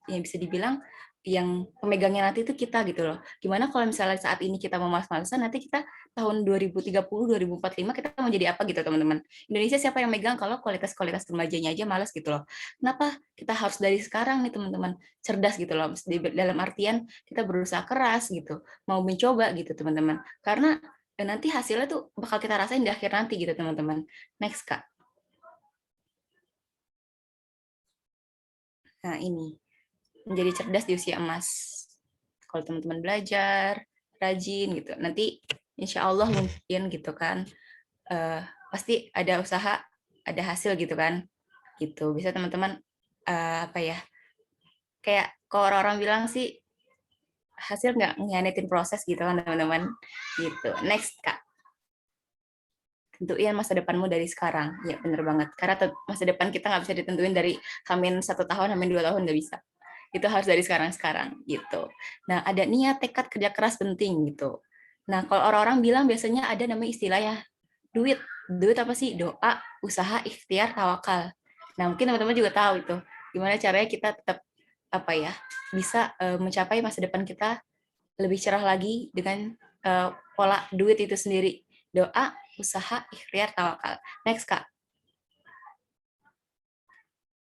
yang bisa dibilang yang pemegangnya nanti itu kita gitu loh. Gimana kalau misalnya saat ini kita mau malas-malasan, nanti kita tahun 2030, 2045 kita mau jadi apa gitu teman-teman. Indonesia siapa yang megang kalau kualitas remajanya aja malas gitu loh. Kenapa kita harus dari sekarang nih teman-teman cerdas gitu loh. Dalam artian kita berusaha keras gitu, mau mencoba gitu teman-teman. Karena nanti hasilnya tuh bakal kita rasain di akhir nanti gitu teman-teman. Next Kak. Nah ini, menjadi cerdas di usia emas. Kalau teman-teman belajar, rajin gitu, nanti insya Allah mungkin gitu kan, pasti ada usaha, ada hasil gitu kan. Gitu, bisa teman-teman apa ya, kayak kalau orang-orang bilang sih, hasil nggak ngianatin proses gitu kan teman-teman. Gitu. Next Kak. Tentuin masa depanmu dari sekarang. Ya bener banget. Karena masa depan kita nggak bisa ditentuin dari Hamin 1 tahun, Hamin 2 tahun, nggak bisa. Itu harus dari sekarang gitu. Nah, ada niat, tekad, kerja keras penting gitu. Nah, kalau orang-orang bilang biasanya ada namanya istilah ya, duit. Duit apa sih? Doa, usaha, ikhtiar, tawakal. Nah, mungkin teman-teman juga tahu itu. Gimana caranya kita tetap apa ya, bisa mencapai masa depan kita lebih cerah lagi dengan pola duit itu sendiri. Doa, usaha, ikhtiar, tawakal. Next, Kak.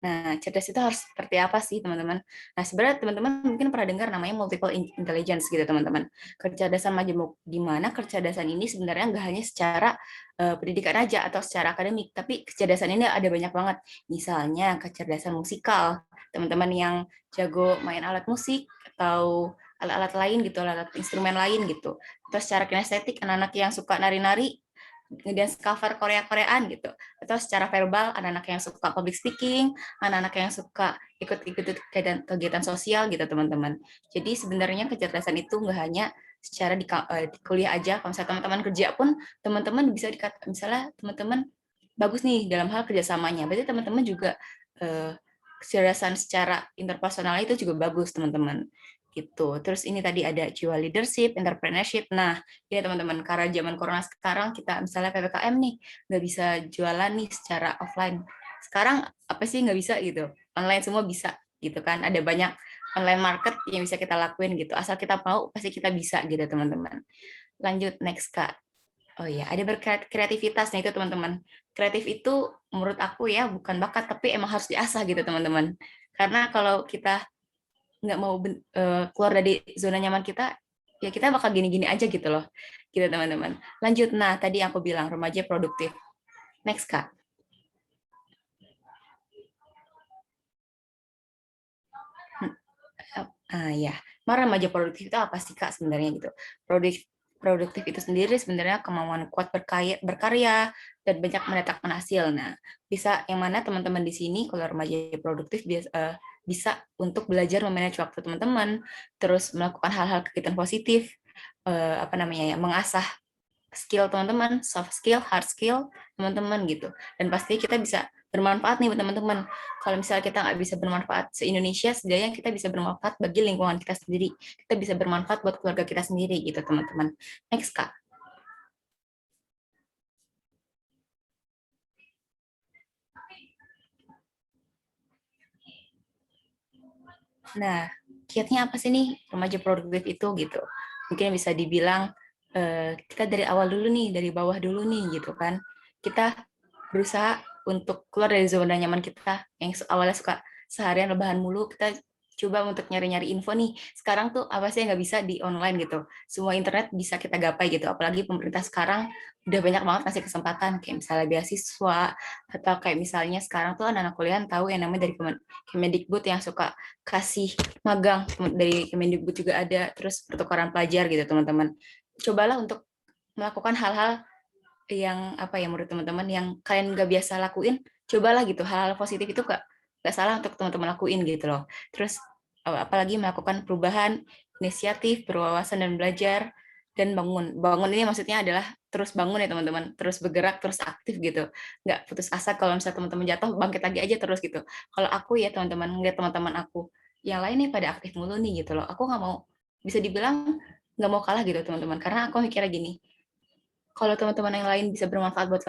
Nah, cerdas itu harus seperti apa sih, teman-teman? Nah, sebenarnya teman-teman mungkin pernah dengar namanya multiple intelligence gitu, teman-teman. Kecerdasan majemuk, di mana kecerdasan ini sebenarnya nggak hanya secara pendidikan aja atau secara akademik, tapi kecerdasan ini ada banyak banget. Misalnya kecerdasan musikal, teman-teman yang jago main alat musik atau alat-alat lain gitu, alat instrumen lain gitu. Atau secara kinestetik, anak-anak yang suka nari-nari, ngedance cover Korea-Koreaan gitu, atau secara verbal anak-anak yang suka public speaking, anak-anak yang suka ikut-ikut kegiatan sosial gitu teman-teman. Jadi sebenarnya kecerdasan itu nggak hanya secara di kuliah aja. Kalau misalnya teman-teman kerja pun teman-teman bisa misalnya teman-teman bagus nih dalam hal kerjasamanya, berarti teman-teman juga kecerdasan secara interpersonal itu juga bagus teman-teman gitu. Terus ini tadi ada jiwa leadership, entrepreneurship. Nah, ya teman-teman, karena zaman corona sekarang kita misalnya PPKM nih, nggak bisa jualan nih secara offline. Sekarang apa sih nggak bisa gitu? Online semua bisa gitu kan. Ada banyak online market yang bisa kita lakuin gitu. Asal kita mau, pasti kita bisa gitu teman-teman. Lanjut, next Kak. Oh iya, ada berkreativitas nih itu teman-teman. Kreatif itu menurut aku ya bukan bakat, tapi emang harus diasah gitu teman-teman. Karena kalau kita nggak mau keluar dari zona nyaman kita, ya kita bakal gini-gini aja gitu loh, gitu teman-teman. Lanjut, nah tadi aku bilang remaja produktif. Next Kak. Ya, remaja produktif itu apa sih Kak sebenarnya gitu? Produktif itu sendiri sebenarnya kemauan kuat berkarya dan banyak mendatangkan hasil. Nah, bisa yang mana teman-teman di sini kalau remaja produktif bisa untuk belajar memanage waktu teman-teman, terus melakukan hal-hal kegiatan positif, mengasah skill teman-teman, soft skill, hard skill teman-teman gitu. Dan pasti kita bisa bermanfaat nih buat teman-teman. Kalau misalnya kita nggak bisa bermanfaat se-Indonesia, setidaknya kita bisa bermanfaat bagi lingkungan kita sendiri. Kita bisa bermanfaat buat keluarga kita sendiri gitu teman-teman. Next Kak. Nah, kiatnya apa sih nih remaja produktif itu gitu? Mungkin bisa dibilang kita dari awal dulu nih, dari bawah dulu nih gitu kan. Kita berusaha untuk keluar dari zona nyaman kita yang awalnya suka seharian rebahan mulu, kita coba untuk nyari-nyari info nih. Sekarang tuh apa sih yang nggak bisa di online gitu? Semua internet bisa kita gapai gitu. Apalagi pemerintah sekarang udah banyak banget kasih kesempatan kayak misalnya beasiswa atau kayak misalnya sekarang tuh anak-anak kuliah tahu yang namanya dari Kemendikbud yang suka kasih magang, dari Kemendikbud juga ada, terus pertukaran pelajar gitu teman-teman. Cobalah untuk melakukan hal-hal yang apa ya menurut teman-teman yang kalian nggak biasa lakuin, cobalah gitu hal-hal positif itu nggak salah untuk teman-teman lakuin gitu loh. Terus apalagi melakukan perubahan, inisiatif, berwawasan dan belajar dan bangun ini maksudnya adalah terus bangun ya teman-teman, terus bergerak, terus aktif gitu, nggak putus asa. Kalau misalnya teman-teman jatuh, bangkit lagi aja terus gitu. Kalau aku ya teman-teman ngeliat teman-teman aku yang lain nih pada aktif mulu nih gitu loh, aku nggak mau, bisa dibilang nggak mau kalah gitu teman-teman, karena aku mikirnya gini, kalau teman-teman yang lain bisa bermanfaat buat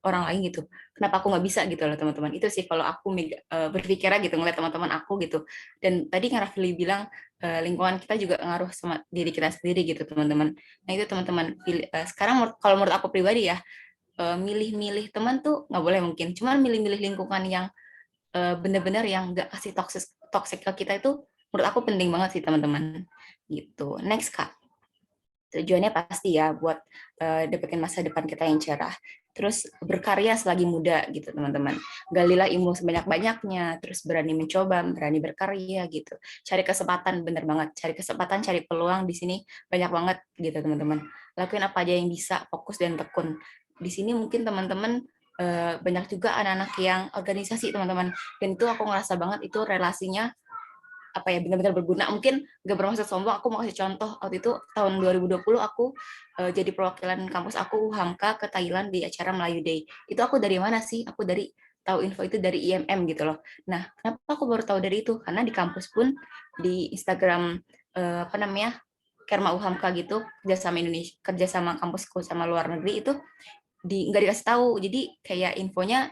orang lain gitu, kenapa aku nggak bisa gitu loh teman-teman. Itu sih kalau aku berpikirnya gitu, ngeliat teman-teman aku gitu. Dan tadi kan Rafli bilang lingkungan kita juga ngaruh sama diri kita sendiri gitu teman-teman. Nah itu teman-teman, sekarang kalau menurut aku pribadi ya, milih-milih teman tuh nggak boleh mungkin, cuman milih-milih lingkungan yang benar-benar yang nggak kasih toxic ke kita itu menurut aku penting banget sih teman-teman gitu. Next Kak. Tujuannya pasti ya buat dapetin masa depan kita yang cerah. Terus berkarya selagi muda gitu teman-teman. Galilah ilmu sebanyak-banyaknya, terus berani mencoba, berani berkarya gitu. Cari kesempatan, bener banget. Cari kesempatan, cari peluang di sini banyak banget gitu teman-teman. Lakuin apa aja yang bisa, fokus dan tekun. Di sini mungkin teman-teman banyak juga anak-anak yang organisasi teman-teman. Dan itu aku ngerasa banget itu relasinya apa ya benar-benar berguna. Mungkin nggak bermaksud sombong, aku mau kasih contoh. Waktu itu tahun 2020 aku jadi perwakilan kampus aku Hamka ke Thailand di acara Melayu Day. Itu aku dari mana sih? Aku dari tahu info itu dari IMM gitu loh. Nah, kenapa aku baru tahu dari itu? Karena di kampus pun di Instagram apa namanya Kerma Uhamka gitu, kerjasama Indonesia, kerjasama kampusku sama luar negeri itu nggak dikasih tahu. Jadi kayak infonya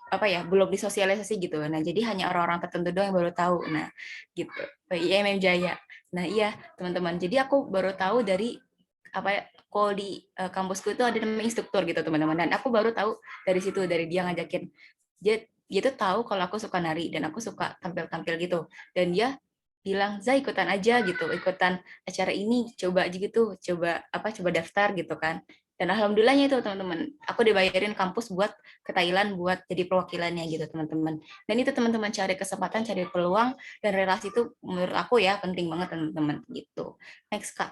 apa ya belum disosialisasi gitu. Nah jadi hanya orang-orang tertentu doang yang baru tahu. Nah gitu. IMM Jaya. Nah iya teman-teman. Jadi aku baru tahu dari apa ya, kalau di kampusku itu ada namanya instruktur gitu teman-teman. Dan aku baru tahu dari situ, dari dia ngajakin. Dia tuh tahu kalau aku suka nari dan aku suka tampil-tampil gitu. Dan dia bilang, Zai ikutan aja gitu, ikutan acara ini, coba aja gitu, coba daftar gitu kan. Dan alhamdulillahnya itu teman-teman, aku dibayarin kampus buat ke Thailand buat jadi perwakilannya gitu teman-teman. Dan itu teman-teman cari kesempatan, cari peluang, dan relasi itu menurut aku ya penting banget teman-teman gitu. Next Kak.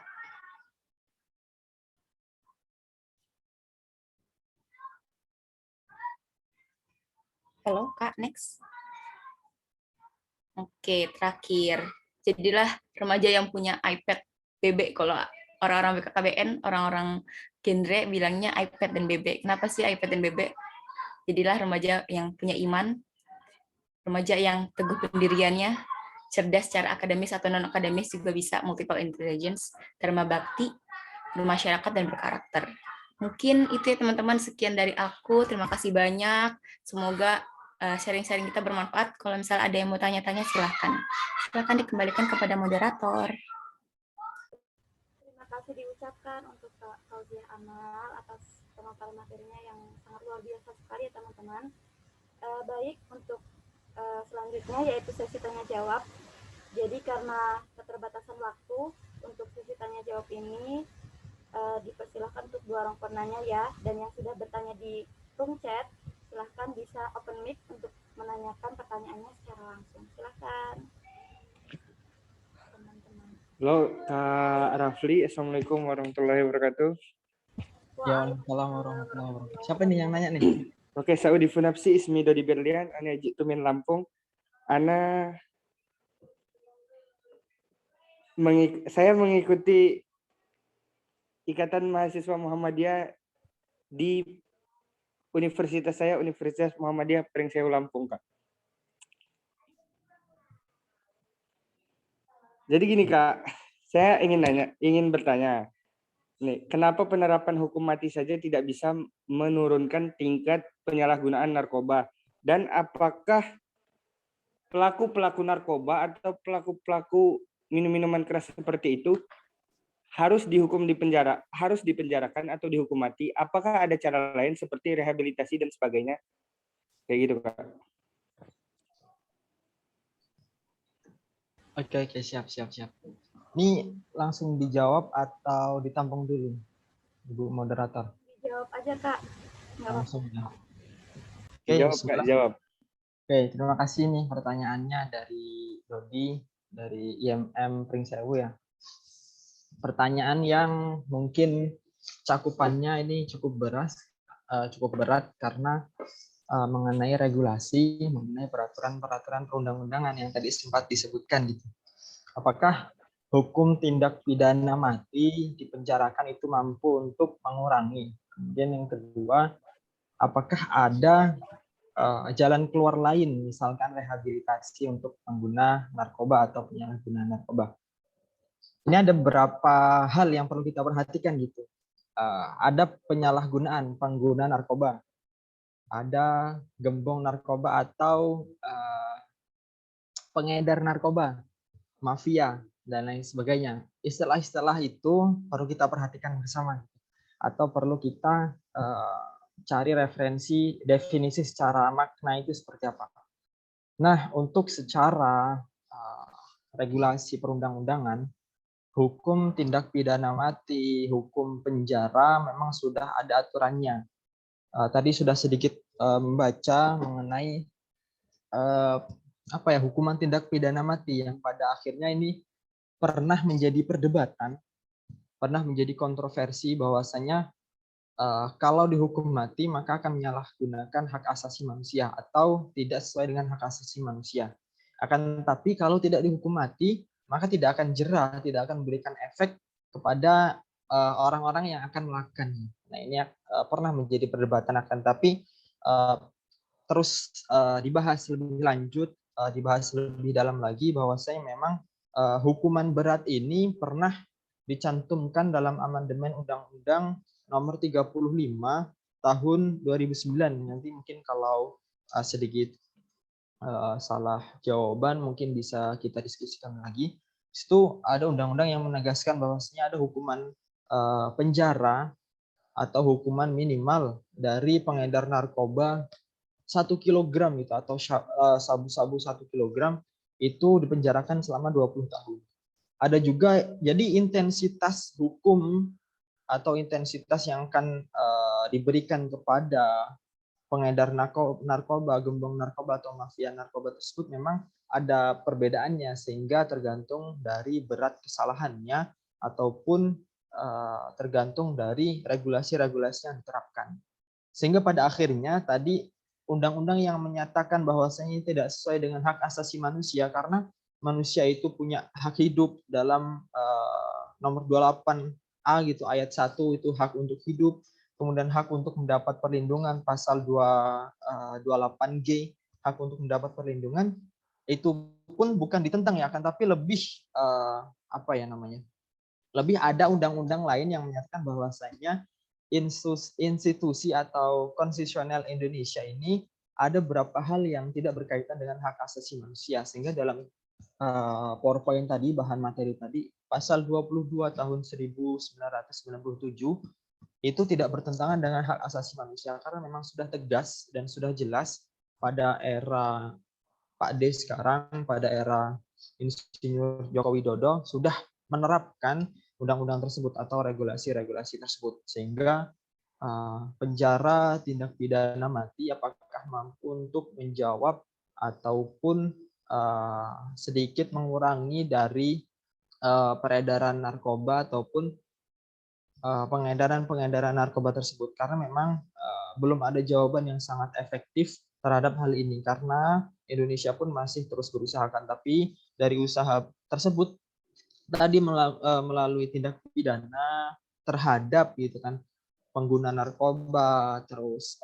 Halo Kak, next. Oke, terakhir. Jadilah remaja yang punya iPad BB. Kalau orang-orang BKKBN, orang-orang genre bilangnya iPad dan BB. Kenapa sih iPad dan BB? Jadilah remaja yang punya iman, remaja yang teguh pendiriannya, cerdas secara akademis atau non-akademis juga bisa, multiple intelligence, dharma bakti, bermasyarakat, dan berkarakter. Mungkin itu ya teman-teman, sekian dari aku. Terima kasih banyak. Semoga sharing-sharing kita bermanfaat. Kalau misalnya ada yang mau tanya-tanya, silahkan. Silahkan dikembalikan kepada moderator. Terima kasih diucapkan untuk Kak Fauziah Amal atas pemaparan materinya yang sangat luar biasa sekali ya teman-teman. Baik, untuk selanjutnya yaitu sesi tanya jawab. Jadi karena keterbatasan waktu untuk sesi tanya jawab ini dipersilahkan untuk 2 orang penanya ya, dan yang sudah bertanya di room chat silahkan bisa open mic untuk menanyakan pertanyaannya secara langsung. Silahkan teman-teman. Halo Kak Rafli, Assalamualaikum warahmatullahi wabarakatuh. Waalaikumsalam warahmatullahi wabarakatuh. Siapa nih yang nanya nih? Oke, Saudi Funapsi, Ismi Dodi Berlian, Ana Jitumin Lampung. Saya mengikuti Ikatan Mahasiswa Muhammadiyah di universitas saya, Universitas Muhammadiyah Pringsewu Lampung, Kak. Jadi gini, Kak, saya ingin bertanya. Nih, kenapa penerapan hukum mati saja tidak bisa menurunkan tingkat penyalahgunaan narkoba? Dan apakah pelaku-pelaku narkoba atau pelaku-pelaku minum-minuman keras seperti itu harus dihukum di penjara, harus dipenjarakan atau dihukum mati? Apakah ada cara lain seperti rehabilitasi dan sebagainya? Kayak gitu, Kak. Oke, siap. Ini langsung dijawab atau ditampung dulu, Ibu moderator? Dijawab aja Kak. Langsung ya. Oke, Jawab, Kak, jawab. Oke, terima kasih nih pertanyaannya dari Dodi, dari IMM Pringsewu ya. Pertanyaan yang mungkin cakupannya ini cukup berat karena mengenai regulasi, mengenai peraturan perundang-undangan yang tadi sempat disebutkan gitu. Apakah hukum tindak pidana mati dipenjarakan itu mampu untuk mengurangi? Kemudian yang kedua, apakah ada jalan keluar lain, misalkan rehabilitasi untuk pengguna narkoba atau penyalahguna narkoba? Ini ada beberapa hal yang perlu kita perhatikan gitu. Ada penyalahgunaan pengguna narkoba, ada gembong narkoba atau pengedar narkoba, mafia, dan lain sebagainya. Istilah-istilah itu perlu kita perhatikan bersama, atau perlu kita cari referensi definisi secara makna itu seperti apa. Nah, untuk secara regulasi perundang-undangan, hukum tindak pidana mati, hukum penjara memang sudah ada aturannya. Tadi sudah sedikit membaca mengenai hukuman tindak pidana mati yang pada akhirnya ini pernah menjadi perdebatan, pernah menjadi kontroversi bahwasanya kalau dihukum mati maka akan menyalahgunakan hak asasi manusia atau tidak sesuai dengan hak asasi manusia. Akan tetapi kalau tidak dihukum mati, maka tidak akan jera, tidak akan memberikan efek kepada orang-orang yang akan melakukannya. Nah, ini pernah menjadi perdebatan, akan tapi terus dibahas lebih lanjut, dibahas lebih dalam lagi bahwasanya memang hukuman berat ini pernah dicantumkan dalam amandemen Undang-Undang Nomor 35 Tahun 2009. Nanti mungkin kalau sedikit salah jawaban mungkin bisa kita diskusikan lagi. Itu ada undang-undang yang menegaskan bahwasanya ada hukuman penjara atau hukuman minimal dari pengedar narkoba 1 kilogram itu, atau sabu-sabu 1 kilogram itu dipenjarakan selama 20 tahun. Ada juga, jadi intensitas hukum atau intensitas yang akan diberikan kepada pengedar narkoba, gembong narkoba atau mafia narkoba tersebut memang ada perbedaannya, sehingga tergantung dari berat kesalahannya ataupun tergantung dari regulasi-regulasi yang diterapkan. Sehingga pada akhirnya tadi undang-undang yang menyatakan bahwasanya tidak sesuai dengan hak asasi manusia karena manusia itu punya hak hidup dalam nomor 28A gitu, ayat 1 itu hak untuk hidup. Kemudian hak untuk mendapat perlindungan pasal 28G, hak untuk mendapat perlindungan, itu pun bukan ditentang ya, akan tapi lebih lebih ada undang-undang lain yang menyatakan bahwasanya institusi atau konstitusional Indonesia ini ada beberapa hal yang tidak berkaitan dengan hak asasi manusia, sehingga dalam PowerPoint tadi, bahan materi tadi, pasal 22 tahun 1997 itu tidak bertentangan dengan hak asasi manusia karena memang sudah tegas dan sudah jelas pada era Pak D sekarang, pada era Insinyur Joko Widodo sudah menerapkan undang-undang tersebut atau regulasi-regulasi tersebut, sehingga penjara tindak pidana mati apakah mampu untuk menjawab ataupun sedikit mengurangi dari peredaran narkoba ataupun pengedaran narkoba tersebut, karena memang belum ada jawaban yang sangat efektif terhadap hal ini karena Indonesia pun masih terus berusaha, kan tapi dari usaha tersebut tadi melalui tindak pidana terhadap gitu kan pengguna narkoba, terus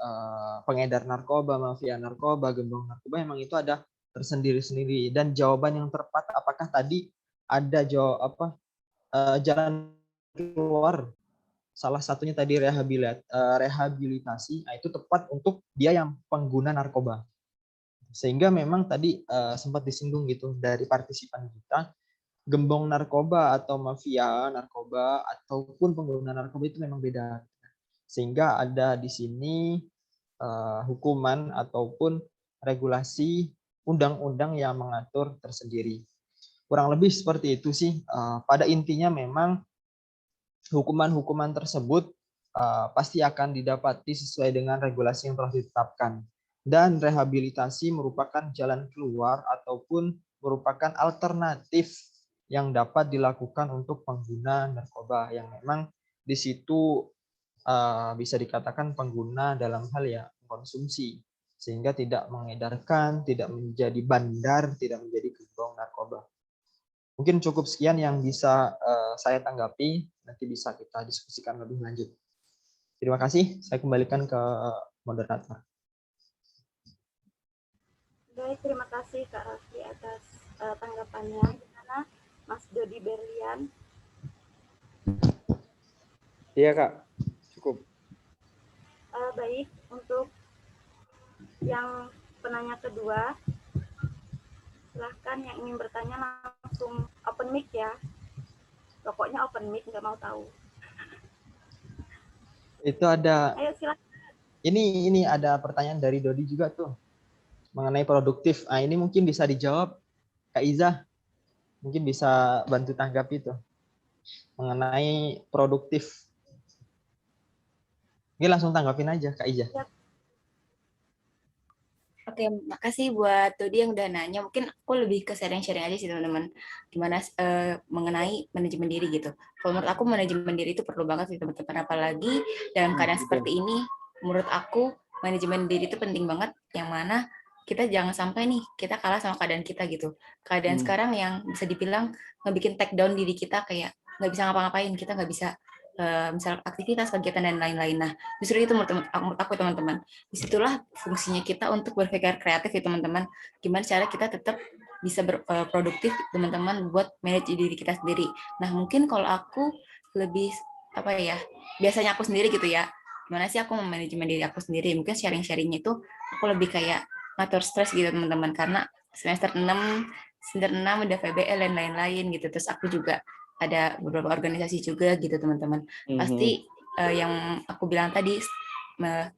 pengedar narkoba, mafia narkoba, gembong narkoba, memang itu ada tersendiri-sendiri. Dan jawaban yang tepat apakah tadi ada jalan keluar, salah satunya tadi rehabilitasi, nah itu tepat untuk dia yang pengguna narkoba. Sehingga memang tadi sempat disinggung gitu dari partisipan kita, gembong narkoba atau mafia narkoba ataupun pengguna narkoba itu memang beda. Sehingga ada di sini hukuman ataupun regulasi undang-undang yang mengatur tersendiri. Kurang lebih seperti itu sih. Pada intinya memang hukuman-hukuman tersebut pasti akan didapati sesuai dengan regulasi yang telah ditetapkan. Dan rehabilitasi merupakan jalan keluar ataupun merupakan alternatif yang dapat dilakukan untuk pengguna narkoba yang memang di situ bisa dikatakan pengguna dalam hal ya konsumsi, sehingga tidak mengedarkan, tidak menjadi bandar, tidak menjadi gembong narkoba. Mungkin cukup sekian yang bisa saya tanggapi, nanti bisa kita diskusikan lebih lanjut. Terima kasih, saya kembalikan ke moderator. Baik, terima kasih Kak Raffi atas tanggapannya. Gimana Mas Dodi Berlian? Iya Kak, cukup. Baik, untuk yang penanya kedua, silahkan yang ingin bertanya langsung open mic ya. Pokoknya open mic, nggak mau tahu. Itu ada. Ayo silakan. Ini ada pertanyaan dari Dodi juga tuh mengenai produktif. Nah, ini mungkin bisa dijawab Kak Iza. Mungkin bisa bantu tanggapi tuh mengenai produktif. Ini langsung tanggapin aja Kak Iza. Ya. Oke, makasih buat Dodi yang udah nanya. Mungkin aku lebih ke sharing-sharing aja sih teman-teman. Gimana mengenai manajemen diri gitu. Kalau menurut aku manajemen diri itu perlu banget sih teman-teman. Apalagi dalam keadaan seperti ini, menurut aku manajemen diri itu penting banget. Yang mana kita jangan sampai nih kita kalah sama keadaan kita gitu. Keadaan sekarang yang bisa dibilang ngebikin take down diri kita, kayak nggak bisa ngapa-ngapain, kita nggak bisa misal aktivitas, kegiatan dan lain-lain. Nah, justru itu menurut aku teman-teman, disitulah fungsinya kita untuk berpikir kreatif ya teman-teman. Gimana cara kita tetap bisa berproduktif teman-teman buat manage diri kita sendiri. Nah, mungkin kalau aku lebih apa ya, biasanya aku sendiri gitu ya, gimana sih aku memanajemen diri aku sendiri, mungkin sharing-sharingnya itu aku lebih kayak ngatur stres gitu teman-teman, karena semester 6 udah PBL dan lain-lain gitu. Terus aku juga ada beberapa organisasi juga gitu teman-teman. Pasti yang aku bilang tadi,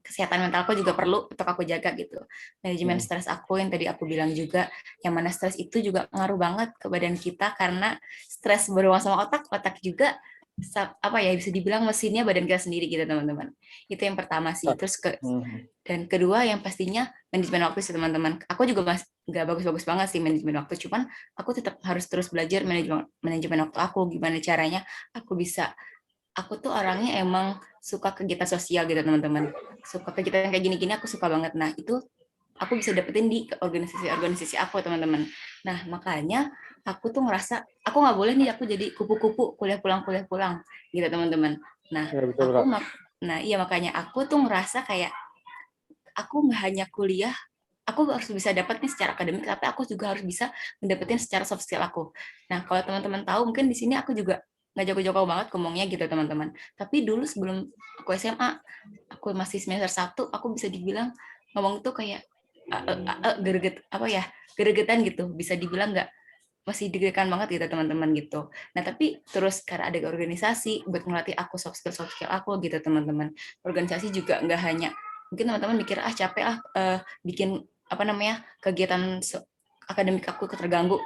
kesehatan mental aku juga perlu untuk aku jaga gitu. Manajemen stres aku yang tadi aku bilang juga, yang mana stres itu juga ngaruh banget ke badan kita, karena stres berhubungan sama otak, otak juga apa ya, bisa dibilang mesinnya badan kita sendiri gitu teman-teman. Itu yang pertama sih. Terus dan kedua yang pastinya manajemen waktu sih teman-teman. Aku juga nggak bagus-bagus banget sih manajemen waktu, cuman aku tetap harus terus belajar manajemen waktu aku, gimana caranya aku tuh orangnya emang suka kegiatan sosial gitu teman-teman, suka kegiatan kayak gini-gini, aku suka banget. Nah itu aku bisa dapetin di organisasi-organisasi aku teman-teman. Nah makanya aku tuh ngerasa aku nggak boleh nih aku jadi kupu-kupu kuliah pulang gitu teman-teman. Nah Ya, betul, Kak. iya makanya aku tuh ngerasa kayak aku nggak hanya kuliah, aku harus bisa dapat nih secara akademik, tapi aku juga harus bisa mendapetin secara soft skill aku. Nah, kalau teman-teman tahu, mungkin di sini aku juga nggak jago-jago banget ngomongnya gitu teman-teman. Tapi dulu sebelum aku SMA, aku masih semester 1, aku bisa dibilang ngomong tuh kayak geregetan gitu. Bisa dibilang nggak, masih deg-degan banget gitu teman-teman gitu. Nah tapi terus karena ada organisasi buat ngelatih aku soft skill aku gitu teman-teman. Organisasi juga nggak hanya, mungkin teman-teman mikir capek bikin apa namanya kegiatan akademik aku terganggu.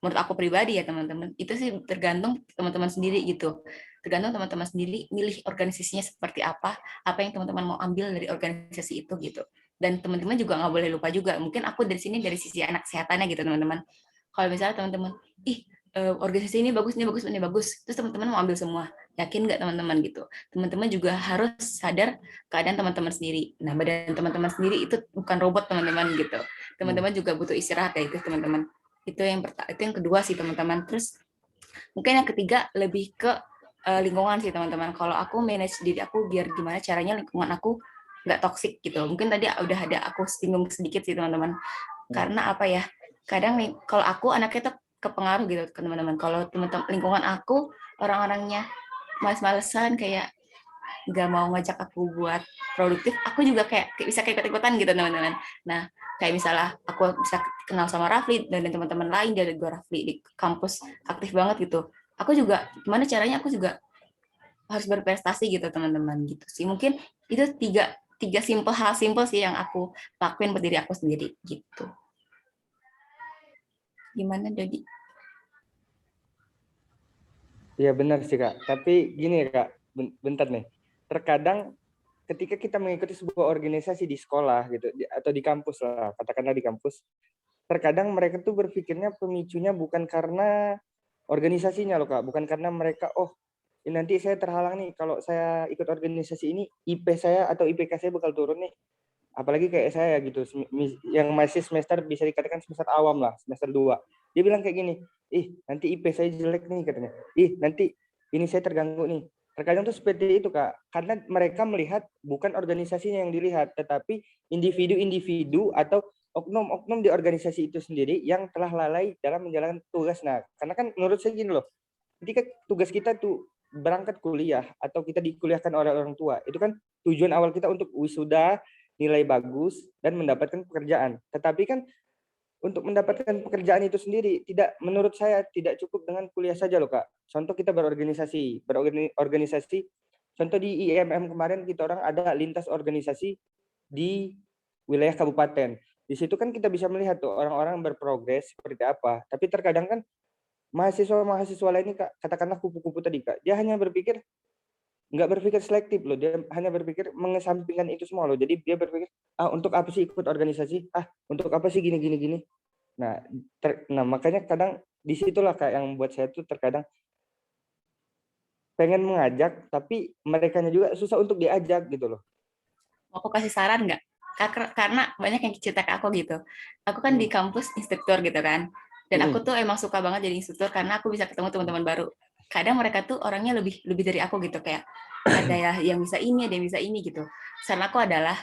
Menurut aku pribadi ya teman-teman, itu sih tergantung teman-teman sendiri gitu. Tergantung teman-teman sendiri milih organisasinya seperti apa yang teman-teman mau ambil dari organisasi itu gitu. Dan teman-teman juga nggak boleh lupa juga, mungkin aku dari sini dari sisi anak kesehatannya gitu teman-teman. Kalau misalnya teman-teman, organisasi ini bagus, terus teman-teman mau ambil semua, yakin nggak teman-teman gitu? Teman-teman juga harus sadar keadaan teman-teman sendiri. Nah, badan teman-teman sendiri itu bukan robot teman-teman gitu. Teman-teman juga butuh istirahat ya itu teman-teman. Itu yang kedua sih teman-teman. Terus mungkin yang ketiga lebih ke lingkungan sih teman-teman. Kalau aku manage diri aku biar gimana caranya lingkungan aku nggak toksik gitu. Mungkin tadi udah ada aku singgung sedikit sih teman-teman. Karena apa ya? Kadang nih kalau aku anaknya tuh kepengaruh gitu ke teman-teman. Kalau teman-teman lingkungan aku orang-orangnya males-malesan, kayak nggak mau ngajak aku buat produktif, aku juga kayak bisa kayak ikut-ikutan gitu teman-teman. Nah kayak misalnya aku bisa kenal sama Rafli dan teman-teman lain dari gue, Rafli di kampus aktif banget gitu. Aku juga gimana caranya aku juga harus berprestasi gitu teman-teman gitu sih. Mungkin itu tiga hal simple sih yang aku lakuin buat diri aku sendiri gitu. Gimana Dodi? Iya benar sih Kak. Tapi gini Kak, bentar nih. Terkadang ketika kita mengikuti sebuah organisasi di sekolah gitu atau di kampus lah, katakanlah di kampus, terkadang mereka tuh berpikirnya pemicunya bukan karena organisasinya loh Kak, bukan karena mereka nanti saya terhalang nih kalau saya ikut organisasi ini IP saya atau IPK saya bakal turun nih. Apalagi kayak saya gitu, yang masih semester bisa dikatakan semester awam lah, semester 2. Dia bilang kayak gini, nanti IP saya jelek nih katanya. Nanti ini saya terganggu nih. Terkadang tuh seperti itu Kak, karena mereka melihat bukan organisasinya yang dilihat, tetapi individu-individu atau oknum-oknum di organisasi itu sendiri yang telah lalai dalam menjalankan tugas. Nah, karena kan menurut saya gini loh, ketika tugas kita tuh berangkat kuliah atau kita dikuliahkan oleh orang tua, itu kan tujuan awal kita untuk wisuda, nilai bagus, dan mendapatkan pekerjaan. Tetapi kan untuk mendapatkan pekerjaan itu sendiri, menurut saya tidak cukup dengan kuliah saja loh Kak. Contoh kita berorganisasi. Contoh di IMM kemarin kita orang ada lintas organisasi di wilayah kabupaten. Di situ kan kita bisa melihat tuh orang-orang berprogres seperti apa. Tapi terkadang kan mahasiswa lainnya Kak, katakanlah kupu-kupu tadi Kak, dia hanya nggak berpikir selektif loh, dia hanya berpikir mengesampingkan itu semua loh. Jadi dia berpikir untuk apa sih ikut organisasi, untuk apa sih gini. Nah makanya kadang disitulah Kak yang buat saya tuh terkadang pengen mengajak tapi mereka juga susah untuk diajak gitu loh. Mau aku kasih saran nggak? karena banyak yang cerita ke aku gitu. Aku kan di kampus instruktur gitu kan, dan aku tuh emang suka banget jadi instruktur karena aku bisa ketemu teman-teman baru. Kadang mereka tuh orangnya lebih dari aku gitu, kayak ada ya yang bisa ini, ada yang bisa ini gitu. Saran aku adalah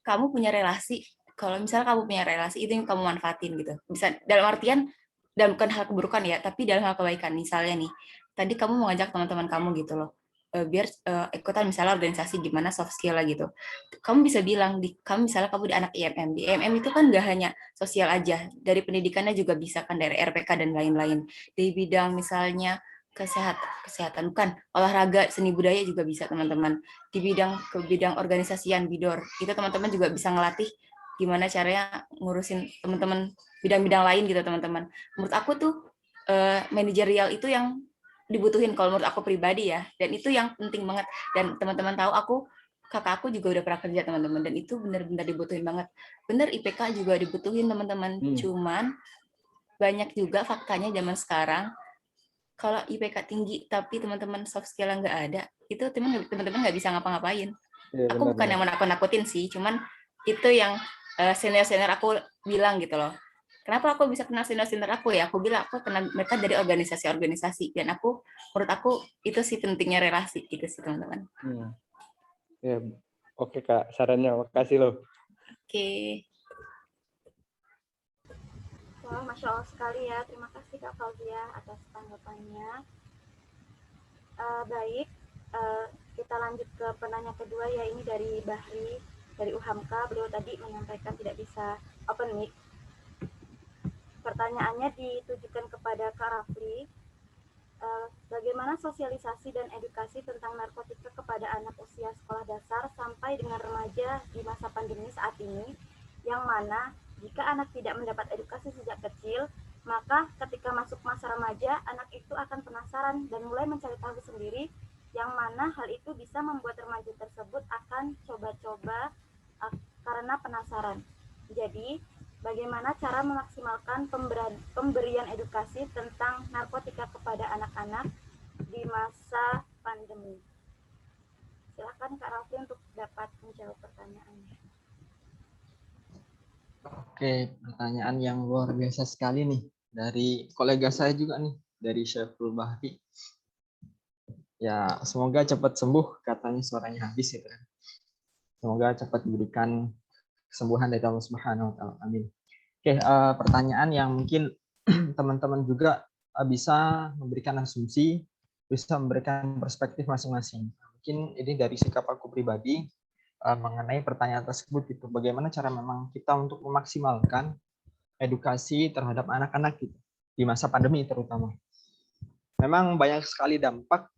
kamu punya relasi, kalau misalnya kamu punya relasi itu yang kamu manfaatin gitu. Bisa dalam artian, dan bukan hal keburukan ya, tapi dalam hal kebaikan. Misalnya nih, tadi kamu mau ngajak teman-teman kamu gitu loh, biar ikutan misalnya organisasi gimana soft skill lah gitu. Kamu bisa bilang kamu misalnya kamu di anak IMM. Di IMM itu kan gak hanya sosial aja, dari pendidikannya juga bisa kan, dari RPK dan lain-lain. Di bidang misalnya kesehatan bukan, olahraga, seni budaya juga bisa teman-teman. Di bidang organisasian, bidor, itu teman-teman juga bisa ngelatih gimana caranya ngurusin teman-teman bidang-bidang lain gitu teman-teman. Menurut aku tuh manajerial itu yang dibutuhin kalau menurut aku pribadi ya, dan itu yang penting banget. Dan teman-teman tahu kakak aku juga udah pernah kerja teman-teman, dan itu benar-benar dibutuhin banget. Bener IPK juga dibutuhin teman-teman, cuman banyak juga faktanya zaman sekarang kalau IPK tinggi tapi teman-teman soft skill nggak ada, itu teman-teman nggak bisa ngapa-ngapain. Aku bukan yang menakut-nakutin sih, cuman itu yang senior-senior aku bilang gitu loh. Kenapa aku bisa kenal senior-senior aku ya? Aku bilang aku kenal mereka dari organisasi-organisasi, dan menurut aku itu sih pentingnya relasi gitu sih teman-teman. Ya, oke Kak, sarannya makasih loh. Oke. Wah, Masya Allah sekali ya. Terima kasih Kak Fauzia atas tanggapannya. Baik, kita lanjut ke penanya kedua, ya ini dari Bahri, dari UHAMKA. Beliau tadi menyampaikan tidak bisa open mic. Pertanyaannya ditujukan kepada Kak Rafli. Bagaimana sosialisasi dan edukasi tentang narkotika kepada anak usia sekolah dasar sampai dengan remaja di masa pandemi saat ini, yang mana jika anak tidak mendapat edukasi sejak kecil, maka ketika masuk masa remaja, anak itu akan penasaran dan mulai mencari tahu sendiri, yang mana hal itu bisa membuat remaja tersebut akan coba-coba karena penasaran. Jadi, bagaimana cara memaksimalkan pemberian edukasi tentang narkotika kepada anak-anak di masa pandemi? Silakan Kak Rafli untuk dapat menjawab pertanyaannya. Oke, pertanyaan yang luar biasa sekali nih dari kolega saya juga nih, dari Syafrul Bahri. Ya, semoga cepat sembuh, katanya suaranya habis ya kan. Semoga cepat diberikan kesembuhan dari Allah Subhanahu wa taala. Amin. Oke, pertanyaan yang mungkin teman-teman juga bisa memberikan asumsi, bisa memberikan perspektif masing-masing. Mungkin ini dari sikap aku pribadi mengenai pertanyaan tersebut gitu. Bagaimana cara memang kita untuk memaksimalkan edukasi terhadap anak-anak gitu di masa pandemi terutama. Memang banyak sekali dampak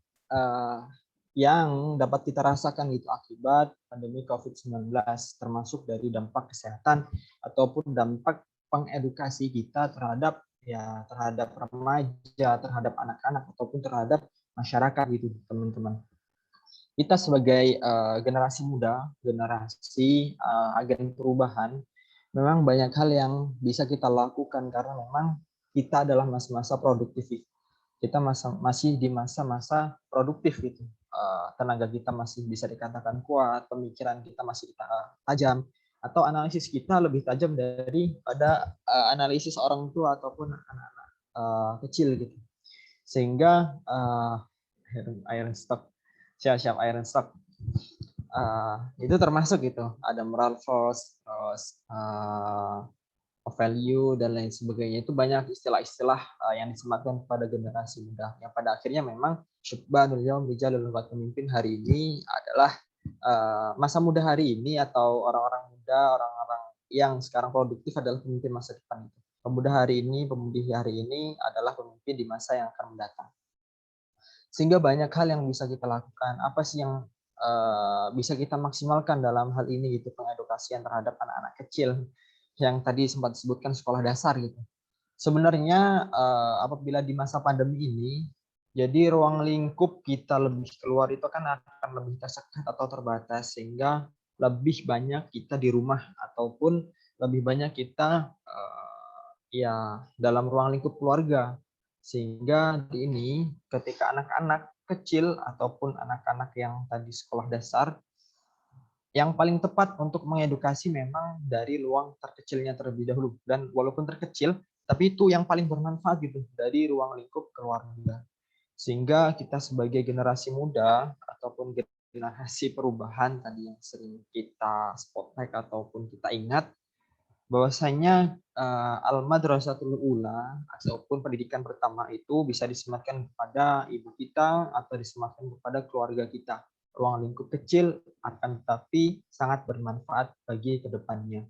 yang dapat kita rasakan gitu akibat pandemi COVID-19, termasuk dari dampak kesehatan ataupun dampak pengedukasi kita terhadap remaja, terhadap anak-anak ataupun terhadap masyarakat gitu, teman-teman. Kita sebagai generasi muda, generasi agen perubahan, memang banyak hal yang bisa kita lakukan karena memang kita adalah masa-masa produktif. Kita masih di masa-masa produktif gitu. Tenaga kita masih bisa dikatakan kuat, pemikiran kita masih tajam, atau analisis kita lebih tajam daripada analisis orang tua ataupun anak-anak kecil gitu. Sehingga iron stock, siap iron stock, itu termasuk gitu. Ada moral force, terus value dan lain sebagainya. Itu banyak istilah-istilah yang disematkan kepada generasi muda yang pada akhirnya memang syubbanul yaum rijalul pemimpin hari ini adalah masa muda hari ini, atau orang-orang muda, orang-orang yang sekarang produktif adalah pemimpin masa depan itu. Pemuda hari ini, pemudi hari ini adalah pemimpin di masa yang akan mendatang. Sehingga banyak hal yang bisa kita lakukan. Apa sih yang bisa kita maksimalkan dalam hal ini gitu, pengedukasian terhadap anak-anak kecil yang tadi sempat disebutkan sekolah dasar gitu. Sebenarnya apabila di masa pandemi ini, jadi ruang lingkup kita lebih keluar itu kan akan lebih tersekat atau terbatas, sehingga lebih banyak kita di rumah ataupun lebih banyak kita ya dalam ruang lingkup keluarga. Sehingga di ini ketika anak-anak kecil ataupun anak-anak yang tadi sekolah dasar yang paling tepat untuk mengedukasi memang dari ruang terkecilnya terlebih dahulu. Dan walaupun terkecil, tapi itu yang paling bermanfaat gitu, dari ruang lingkup keluarga. Sehingga kita sebagai generasi muda ataupun generasi perubahan tadi yang sering kita spotlight ataupun kita ingat, bahwasanya Al-Madrasatul Ula ataupun pendidikan pertama itu bisa disematkan kepada ibu kita atau disematkan kepada keluarga kita. Ruang lingkup kecil akan tetapi sangat bermanfaat bagi kedepannya.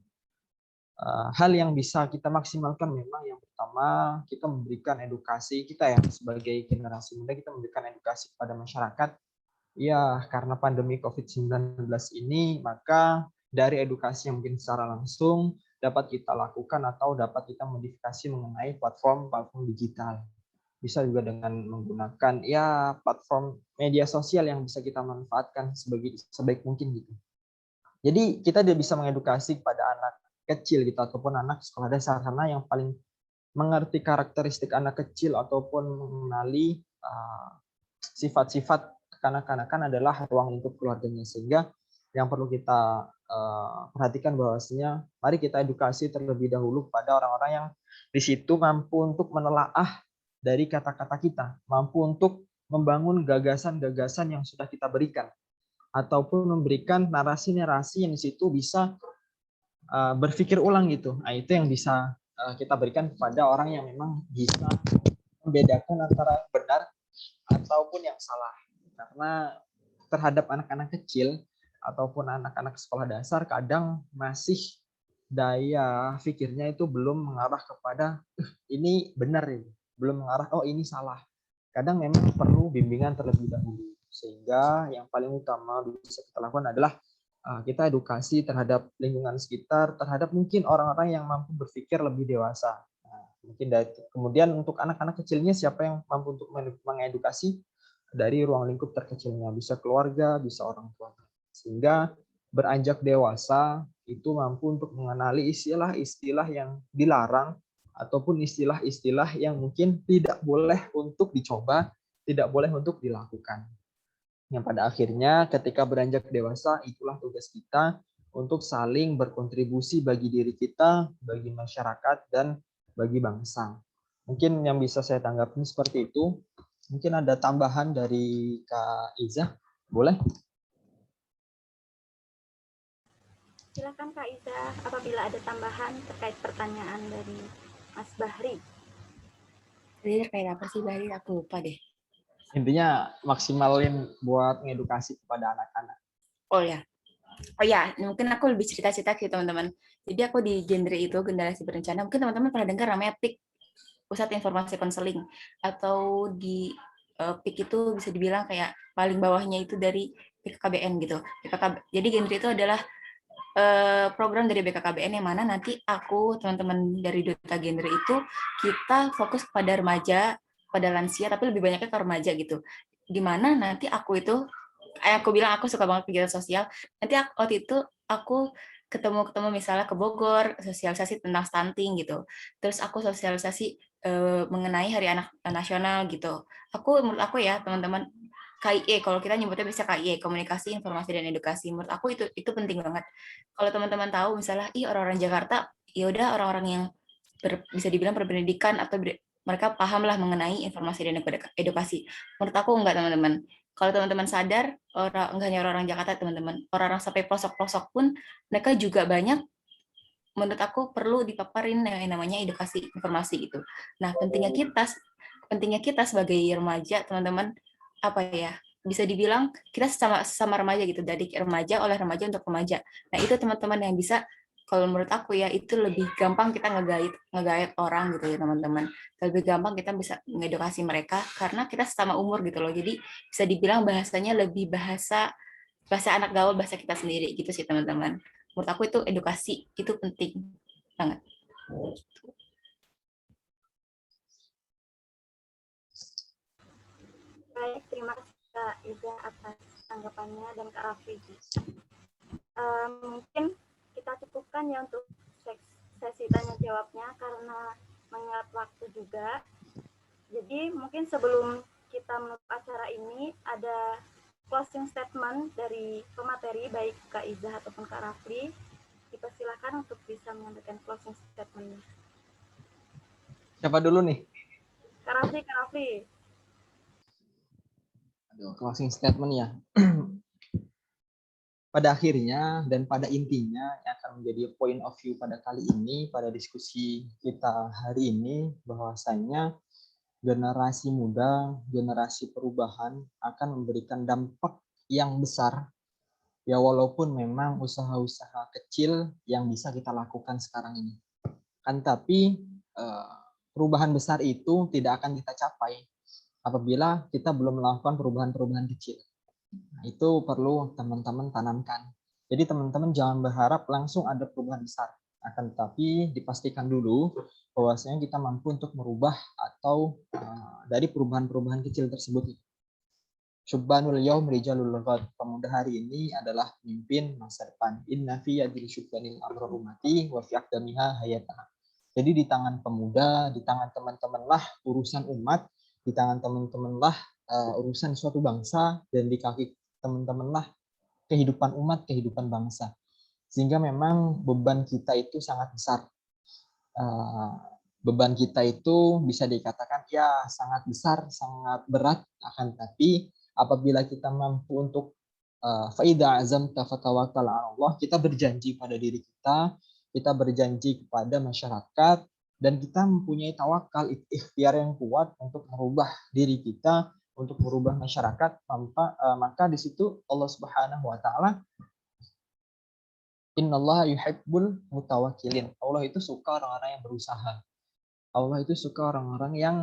Hal yang bisa kita maksimalkan memang yang pertama kita memberikan edukasi, kita ya sebagai generasi muda kita memberikan edukasi kepada masyarakat. Ya, karena pandemi COVID-19 ini, maka dari edukasi yang mungkin secara langsung dapat kita lakukan atau dapat kita modifikasi mengenai platform digital. Bisa juga dengan menggunakan ya platform media sosial yang bisa kita manfaatkan sebaik mungkin gitu. Jadi kita bisa mengedukasi kepada anak kecil gitu ataupun anak sekolah dasar, karena yang paling mengerti karakteristik anak kecil ataupun mengenali sifat-sifat kekanak-kanakan adalah ruang lingkup keluarganya. Sehingga yang perlu kita perhatikan bahwasanya mari kita edukasi terlebih dahulu pada orang-orang yang di situ mampu untuk menelaah dari kata-kata kita, mampu untuk membangun gagasan-gagasan yang sudah kita berikan, ataupun memberikan narasi-narasi yang di situ bisa berpikir ulang gitu. Nah, itu yang bisa kita berikan kepada orang yang memang bisa membedakan antara yang benar ataupun yang salah. Karena terhadap anak-anak kecil ataupun anak-anak sekolah dasar kadang masih daya pikirnya itu belum mengarah kepada ini benar ini, belum mengarah oh ini salah. Kadang memang perlu bimbingan terlebih dahulu. Sehingga yang paling utama bisa kita lakukan adalah kita edukasi terhadap lingkungan sekitar, terhadap mungkin orang-orang yang mampu berpikir lebih dewasa. Nah, mungkin kemudian untuk anak-anak kecilnya siapa yang mampu untuk mengedukasi dari ruang lingkup terkecilnya, bisa keluarga, bisa orang tua. Sehingga beranjak dewasa itu mampu untuk mengenali istilah-istilah yang dilarang ataupun istilah-istilah yang mungkin tidak boleh untuk dicoba, tidak boleh untuk dilakukan. Yang pada akhirnya ketika beranjak dewasa, itulah tugas kita untuk saling berkontribusi bagi diri kita, bagi masyarakat, dan bagi bangsa. Mungkin yang bisa saya tanggapin seperti itu. Mungkin ada tambahan dari Kak Iza, boleh? Silakan Kak Iza, apabila ada tambahan terkait pertanyaan dari Mas Bahri. Jadi terkait apa sih Bahri? Aku lupa deh. Intinya maksimalin buat ngedukasi kepada anak-anak. Oh ya, mungkin aku lebih cerita-cerita ke teman-teman. Jadi aku di genre itu, generasi berencana, mungkin teman-teman pernah dengar namanya PIK, Pusat Informasi Konseling, atau di PIK itu bisa dibilang kayak paling bawahnya itu dari BKKBN gitu. Jadi genre itu adalah program dari BKKBN yang mana nanti aku, teman-teman dari Duta Genre itu, kita fokus pada remaja, pada lansia, tapi lebih banyaknya ke remaja gitu. Dimana nanti aku itu, aku bilang aku suka banget kegiatan sosial, nanti waktu itu aku ketemu misalnya ke Bogor, sosialisasi tentang stunting gitu. Terus aku sosialisasi mengenai Hari Anak Nasional gitu. Menurut aku ya teman-teman, KIE, kalau kita nyebutnya bisa KIE, Komunikasi, Informasi, dan Edukasi. Menurut aku itu penting banget. Kalau teman-teman tahu misalnya, orang-orang Jakarta, ya udah orang-orang yang bisa dibilang berpendidikan atau mereka paham lah mengenai informasi dan edukasi. Menurut aku enggak, teman-teman. Kalau teman-teman sadar, enggak hanya orang-orang Jakarta, teman-teman. Orang-orang sampai pelosok-pelosok pun, mereka juga banyak, menurut aku perlu dipaparin yang namanya edukasi informasi gitu. Nah, pentingnya kita sebagai remaja, teman-teman, apa ya, bisa dibilang kita sama remaja gitu, dari remaja oleh remaja untuk remaja. Nah, itu teman-teman yang bisa, kalau menurut aku ya, itu lebih gampang kita ngegait orang gitu ya teman-teman. Lebih gampang kita bisa mengedukasi mereka karena kita sama umur gitu loh. Jadi bisa dibilang bahasanya lebih bahasa anak gaul, bahasa kita sendiri gitu sih teman-teman. Menurut aku itu edukasi itu penting banget. Baik, terima kasih Kak Iza atas tanggapannya dan Kak Raffi. Mungkin kita cukupkan ya untuk sesi tanya jawabnya karena mengingat waktu juga. Jadi mungkin sebelum kita menutup acara ini ada closing statement dari pemateri baik Kak Izah ataupun Kak Rafli. Dipersilakan untuk bisa menyampaikan closing statement-nya. Siapa dulu nih? Kak Rafli, Kak Rafli. Aduh, closing statement ya. Pada akhirnya dan pada intinya yang akan menjadi point of view pada kali ini, pada diskusi kita hari ini, bahwasanya generasi muda, generasi perubahan akan memberikan dampak yang besar, ya walaupun memang usaha-usaha kecil yang bisa kita lakukan sekarang ini. Kan tapi perubahan besar itu tidak akan kita capai apabila kita belum melakukan perubahan-perubahan kecil. Nah, itu perlu teman-teman tanamkan. Jadi teman-teman jangan berharap langsung ada perubahan besar. Akan tetapi dipastikan dulu bahwasanya kita mampu untuk merubah atau dari perubahan-perubahan kecil tersebut. Syubbanul yaum rijalul ghad. Pemuda hari ini adalah pemimpin masa depan. Inna fi yadil syubbanil amru ummati wa fi aqdamiha hayataha. Jadi di tangan pemuda, di tangan teman-temanlah urusan umat, di tangan teman-temanlah urusan suatu bangsa, dan di kaki teman-temanlah kehidupan umat, kehidupan bangsa. Sehingga memang beban kita itu sangat besar. Beban kita itu bisa dikatakan ya sangat besar, sangat berat, akan tapi apabila kita mampu untuk faida azamta fatawakkal 'ala Allah, kita berjanji pada diri kita berjanji kepada masyarakat, dan kita mempunyai tawakal, ikhtiar yang kuat untuk merubah diri kita, untuk merubah masyarakat, maka di situ Allah Subhanahu wa taala, innallaha yuhibbul mutawakkilin. Allah itu suka orang-orang yang berusaha. Allah itu suka orang-orang yang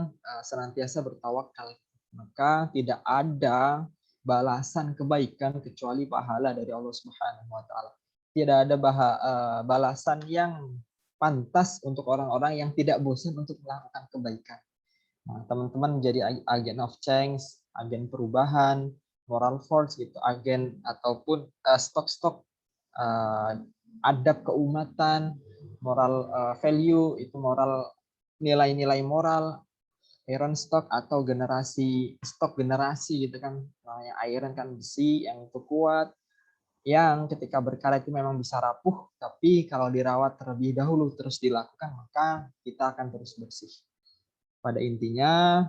senantiasa bertawakal. Maka tidak ada balasan kebaikan kecuali pahala dari Allah Subhanahu wa taala. Tidak ada balasan yang pantas untuk orang-orang yang tidak bosan untuk melakukan kebaikan. Nah, teman-teman menjadi agen of change, agen perubahan, moral force gitu, agen ataupun stok-stok adab keumatan, moral value itu moral, nilai-nilai moral, iron stock atau stok generasi gitu kan, namanya iron kan besi yang itu kuat, yang ketika berkarat itu memang bisa rapuh, tapi kalau dirawat terlebih dahulu terus dilakukan maka kita akan terus bersih. Pada intinya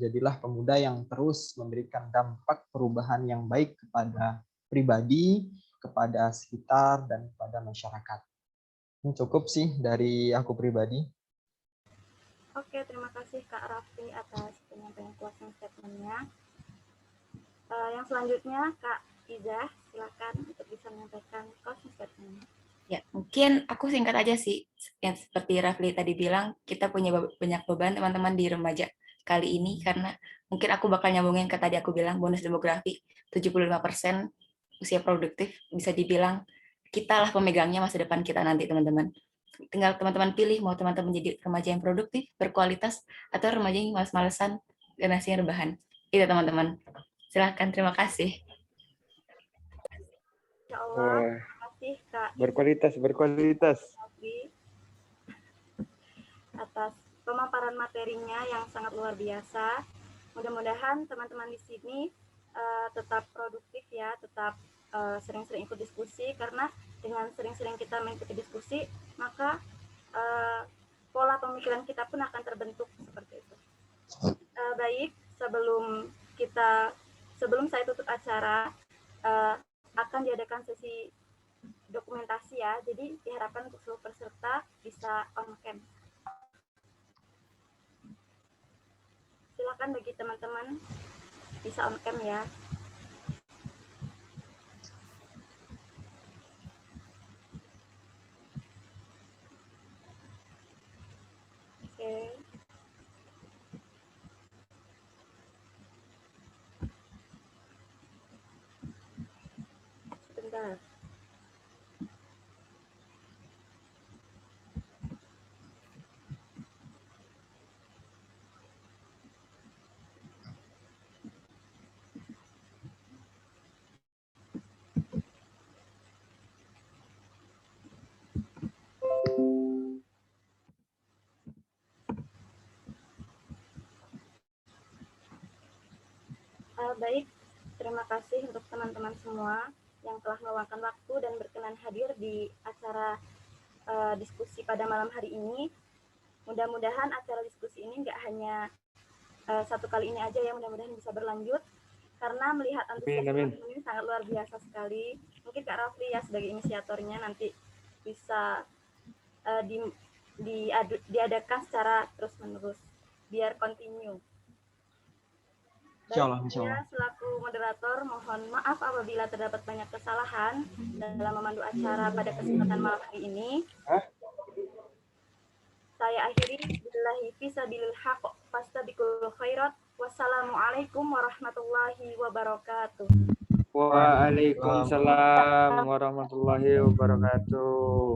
jadilah pemuda yang terus memberikan dampak perubahan yang baik kepada pribadi, kepada sekitar, dan kepada masyarakat. Ini cukup sih dari aku pribadi. Oke, terima kasih Kak Rafli atas penyampaian closing statement-nya. Yang selanjutnya Kak Izah, silakan untuk bisa menyampaikan closing statement. Ya, mungkin aku singkat aja sih. Yang seperti Rafli tadi bilang, kita punya banyak beban teman-teman di remaja kali ini, karena mungkin aku bakal nyambungin ke tadi aku bilang bonus demografi, 75% usia produktif, bisa dibilang kita lah pemegangnya masa depan kita nanti, teman-teman. Tinggal teman-teman pilih mau teman-teman jadi remaja yang produktif, berkualitas, atau remaja yang males-malesan, generasi yang rebahan. Itu teman-teman. Silahkan, terima kasih. Insya Allah, terima kasih Kak Berkualitas. atas pemaparan materinya yang sangat luar biasa. Mudah-mudahan teman-teman di sini tetap produktif ya, tetap sering-sering ikut diskusi, karena dengan sering-sering kita mengikuti diskusi, maka pola pemikiran kita pun akan terbentuk seperti itu. Baik, sebelum saya tutup acara, akan diadakan sesi dokumentasi ya, jadi diharapkan untuk seluruh peserta bisa on cam. Silakan bagi teman-teman bisa on cam ya. Oke. Sebentar. Baik, terima terima kasih untuk teman-teman semua yang telah meluangkan waktu dan berkenan hadir di acara diskusi pada malam hari ini. Mudah-mudahan acara diskusi ini nggak hanya satu kali ini aja ya, mudah-mudahan bisa berlanjut. Karena melihat antusias teman-teman ini sangat luar biasa sekali. Mungkin Kak Rafli ya sebagai inisiatornya nanti bisa diadakan secara terus-menerus biar continue. Insyaallah, Baik, saya selaku moderator mohon maaf apabila terdapat banyak kesalahan dalam memandu acara pada kesempatan malam hari ini. Saya akhiri billahi fisabilil haq fastabiqul khairat. Wassalamualaikum warahmatullahi wabarakatuh. Waalaikumsalam warahmatullahi wabarakatuh.